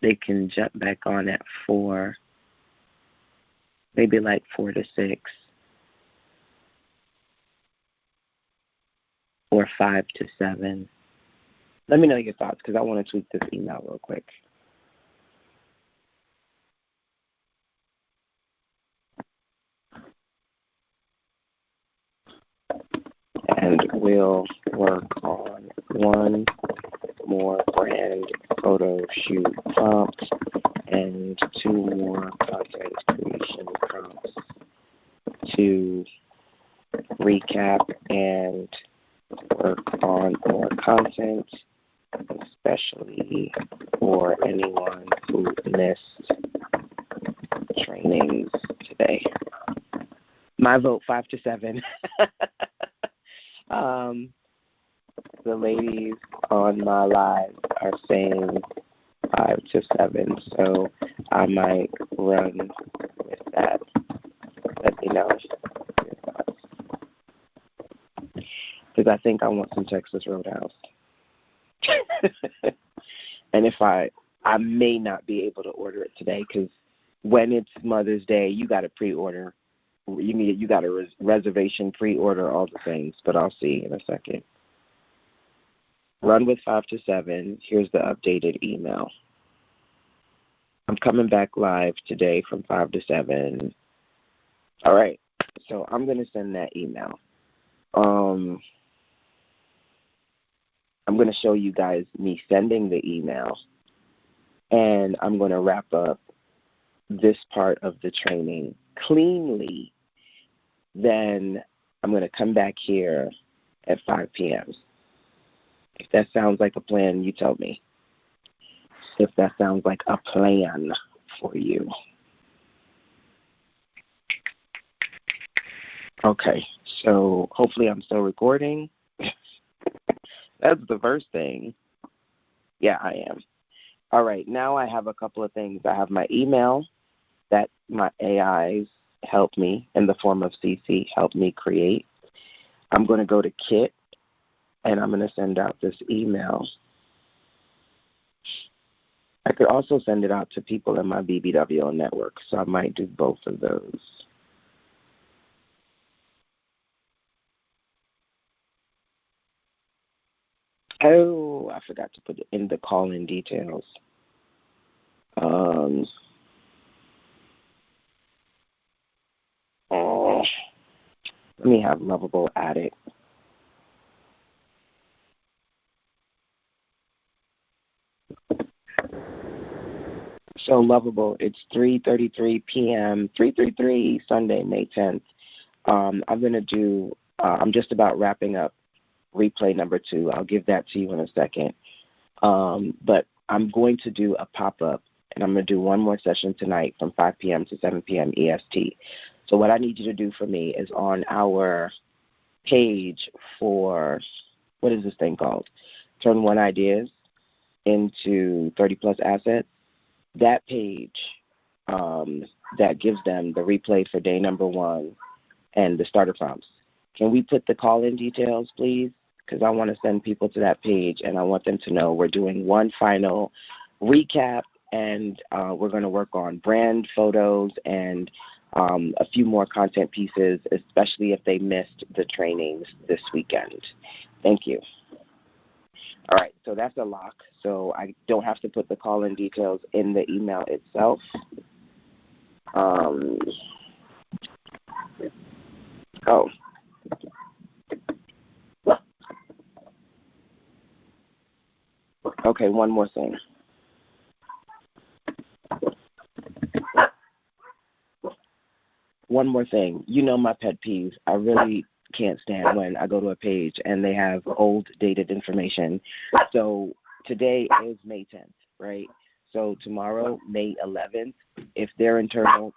they can jump back on at 4, maybe like 4 to 6, or 5 to 7. Let me know your thoughts, because I want to tweak this email real quick. And we'll work on one more brand photo shoot prompt and 2 more content creation prompts to recap and work on more content, especially for anyone who missed trainings today. My vote, 5 to 7. The ladies on my live are saying 5 to 7, so I might run with that. Let me know your thoughts. Because I think I want some Texas Roadhouse. And if I may not be able to order it today, because when it's Mother's Day, you got to pre-order. You got a reservation, pre-order, all the things, but I'll see in a second. Run with 5 to 7. Here's the updated email. I'm coming back live today from 5 to 7. All right, so I'm going to send that email. I'm going to show you guys me sending the email, and I'm going to wrap up this part of the training cleanly. Then I'm going to come back here at 5 p.m. If that sounds like a plan, you tell me. If that sounds like a plan for you. Okay, so hopefully I'm still recording. That's the first thing. Yeah, I am. All right, now I have a couple of things. I have my email that my AIs help me in the form of CC, help me create. I'm going to go to Kit, and I'm going to send out this email. I could also send it out to people in my BBWO network, so I might do both of those. Oh, I forgot to put it in the call-in details. Let me have Lovable add it. So Lovable, it's 3:33 p.m., 3:33 Sunday, May 10th. I'm going to do, I'm just about wrapping up replay number 2. I'll give that to you in a second. But I'm going to do a pop-up, and I'm going to do one more session tonight from 5 p.m. to 7 p.m. EST. So what I need you to do for me is on our page for, what is this thing called? Turn 1 Ideas into 30-plus assets. That page that gives them the replay for day number 1 and the starter prompts. Can we put the call-in details, please? Because I want to send people to that page, and I want them to know we're doing one final recap, and we're going to work on brand photos and a few more content pieces, especially if they missed the trainings this weekend. Thank you. All right, so that's a lock. So I don't have to put the call-in details in the email itself. Okay, one more thing. One more thing. You know my pet peeve. I really can't stand when I go to a page and they have old dated information. So today is May 10th, right? So tomorrow, May 11th, if their internal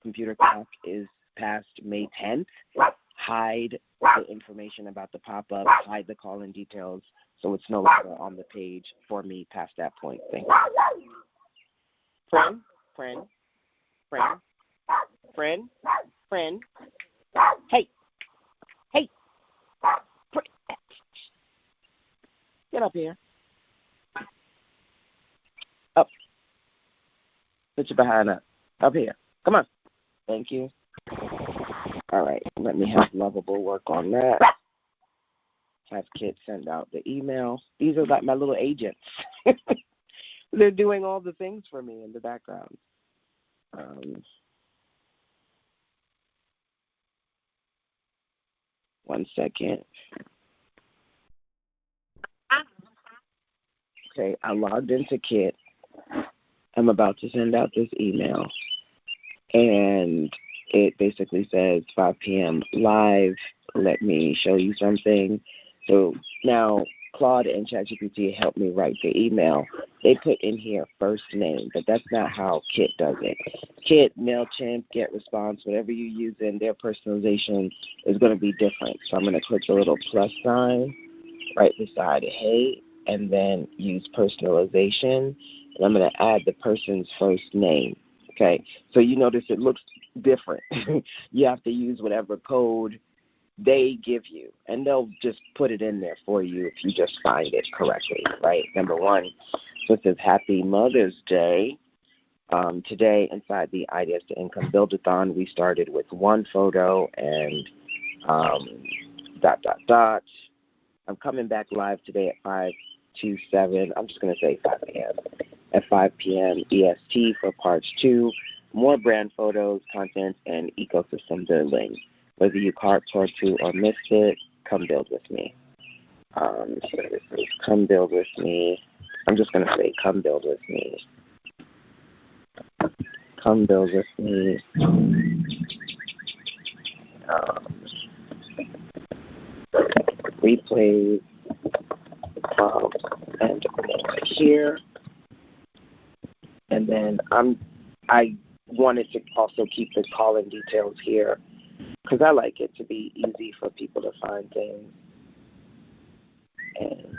computer clock is past May 10th, hide the information about the pop-up, hide the call-in details, so it's no longer on the page for me past that point. Thank you. Friend. Hey. Get up here. Up. Put your behind up. Up here. Come on. Thank you. All right. Let me have Lovable work on that. Have Kit send out the email. These are like my little agents. They're doing all the things for me in the background. One second. Okay, I logged into Kit. I'm about to send out this email. And it basically says 5 p.m. live. Let me show you something. So now Claude and ChatGPT helped me write the email. They put in here first name, but that's not how Kit does it. Kit, MailChimp, GetResponse, whatever you use in their personalization is going to be different. So I'm going to click the little plus sign right beside hey, and then use personalization. And I'm going to add the person's first name. Okay, so you notice it looks different. You have to use whatever code they give you, and they'll just put it in there for you if you just find it correctly, right? Number 1, so it says Happy Mother's Day. Today, inside the Ideas to Income Build-a-thon, we started with 1 photo and ... I'm coming back live today at 5 to 7. I'm just going to say 5 p.m. At 5 p.m. EST for parts 2, more brand photos, content, and ecosystem building. Whether you caught part 2 or missed it, come build with me. So this is come build with me. I'm just going to say come build with me. Come build with me. Replays, and here. And then I wanted to also keep the call-in details here because I like it to be easy for people to find things. And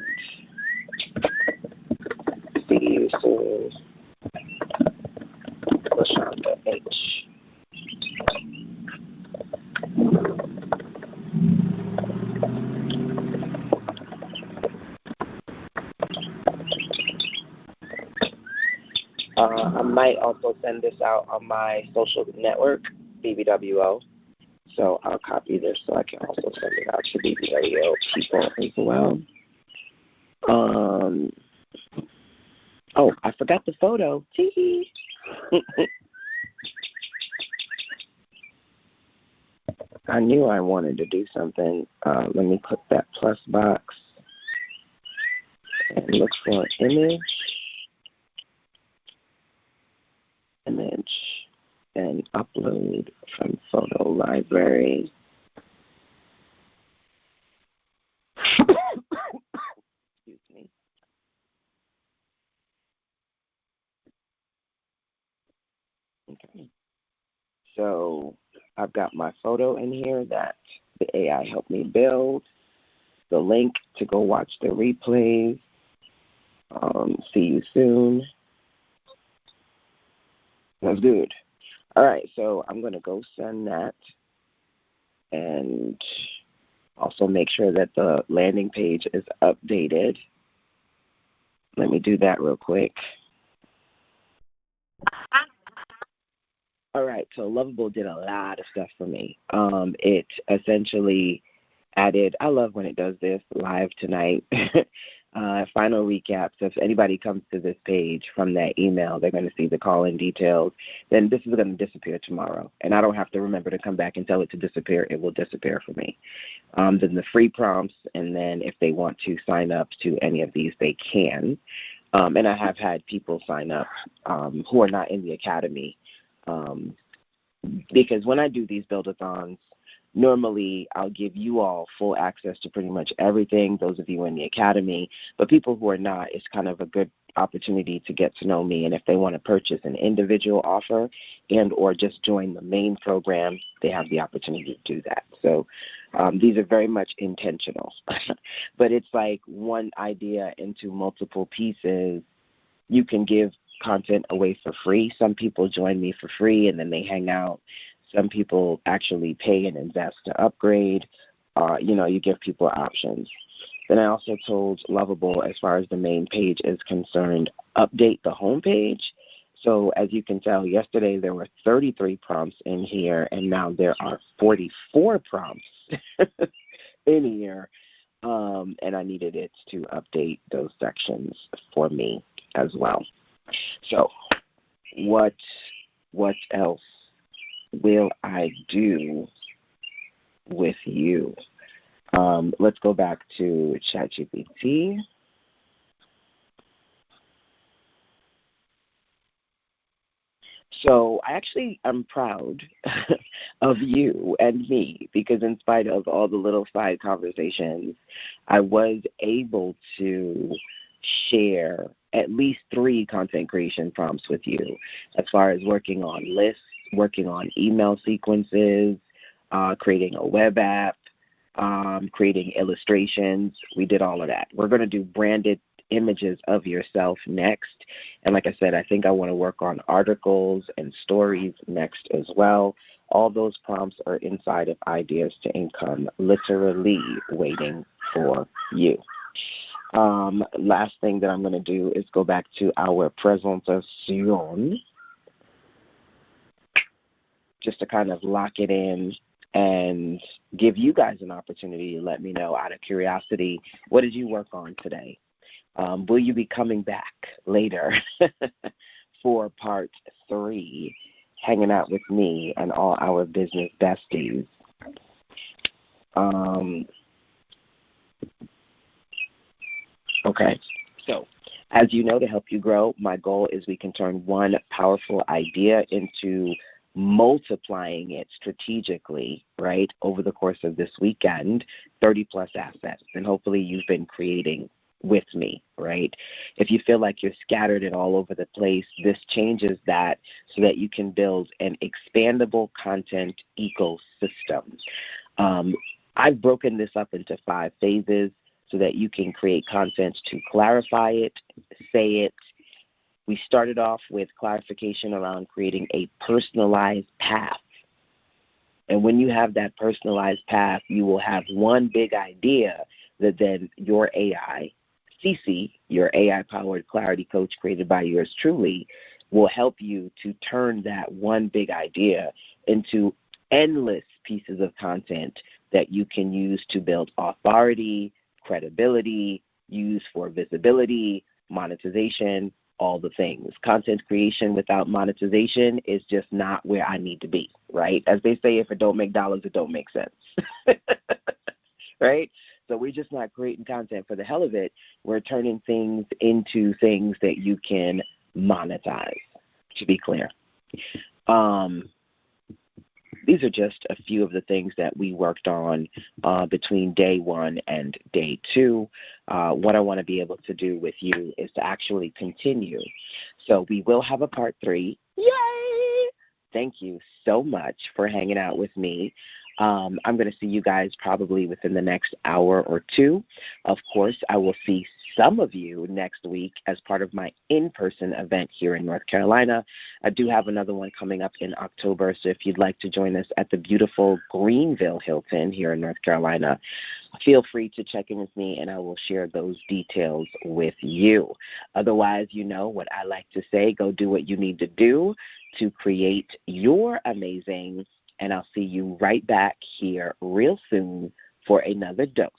see you soon. LaShonda H. I might also send this out on my social network, BBWO. So I'll copy this so I can also send it out to BB Radio people as well. Oh, I forgot the photo. Tee-hee. I knew I wanted to do something. Let me put that plus box and look for an image and upload from photo library. Okay. So I've got my photo in here that the AI helped me build, the link to go watch the replays. See you soon. That's good. All right, so I'm going to go send that and also make sure that the landing page is updated. Let me do that real quick. All right, so Lovable did a lot of stuff for me. It essentially added, I love when it does this live tonight, final recap. So if anybody comes to this page from that email, they're going to see the call-in details. Then this is going to disappear tomorrow. And I don't have to remember to come back and tell it to disappear. It will disappear for me. Then the free prompts, and then if they want to sign up to any of these, they can. And I have had people sign up who are not in the academy. Because when I do these build-a-thons, normally I'll give you all full access to pretty much everything, those of you in the academy. But people who are not, it's kind of a good opportunity to get to know me. And if they want to purchase an individual offer and or just join the main program, they have the opportunity to do that. So these are very much intentional. But it's like one idea into multiple pieces. You can give content away for free. Some people join me for free and then they hang out. Some people actually pay and invest to upgrade. You give people options. Then I also told Lovable, as far as the main page is concerned, update the homepage. So as you can tell, yesterday there were 33 prompts in here, and now there are 44 prompts in here. And I needed it to update those sections for me as well. So what else will I do with you? Let's go back to ChatGPT. So I actually am proud of you and me because in spite of all the little side conversations, I was able to share at least 3 content creation prompts with you as far as working on lists, working on email sequences, creating a web app, creating illustrations. We did all of that. We're going to do branded images of yourself next. And like I said, I think I want to work on articles and stories next as well. All those prompts are inside of Ideas to Income, literally waiting for you. Last thing that I'm going to do is go back to our presentation just to kind of lock it in and give you guys an opportunity to let me know out of curiosity, what did you work on today? Will you be coming back later for part 3, hanging out with me and all our business besties? Okay, so as you know, to help you grow, my goal is we can turn one powerful idea into multiplying it strategically, right, over the course of this weekend, 30-plus assets. And hopefully you've been creating with me, right? If you feel like you're scattered and all over the place, this changes that so that you can build an expandable content ecosystem. I've broken this up into 5 phases so that you can create content to clarify it, say it. We started off with clarification around creating a personalized path. And when you have that personalized path, you will have one big idea that then your AI, CC, your AI-powered clarity coach created by yours truly, will help you to turn that one big idea into endless pieces of content that you can use to build authority, credibility, use for visibility, monetization, all the things. Content creation without monetization is just not where I need to be, right? As they say, if it don't make dollars, it don't make sense, right? So we're just not creating content for the hell of it. We're turning things into things that you can monetize, to be clear. These are just a few of the things that we worked on between day 1 and day 2. What I want to be able to do with you is to actually continue. So we will have a part 3. Yay! thank you so much for hanging out with me. I'm going to see you guys probably within the next hour or two. Of course, I will see some of you next week as part of my in-person event here in North Carolina. I do have another one coming up in October, so if you'd like to join us at the beautiful Greenville Hilton here in North Carolina, feel free to check in with me, and I will share those details with you. Otherwise, you know what I like to say, go do what you need to do to create your amazing, and I'll see you right back here real soon for another dose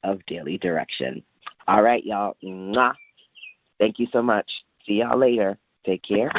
of Daily Direction. All right, y'all. Mwah. Thank you so much. See y'all later. Take care.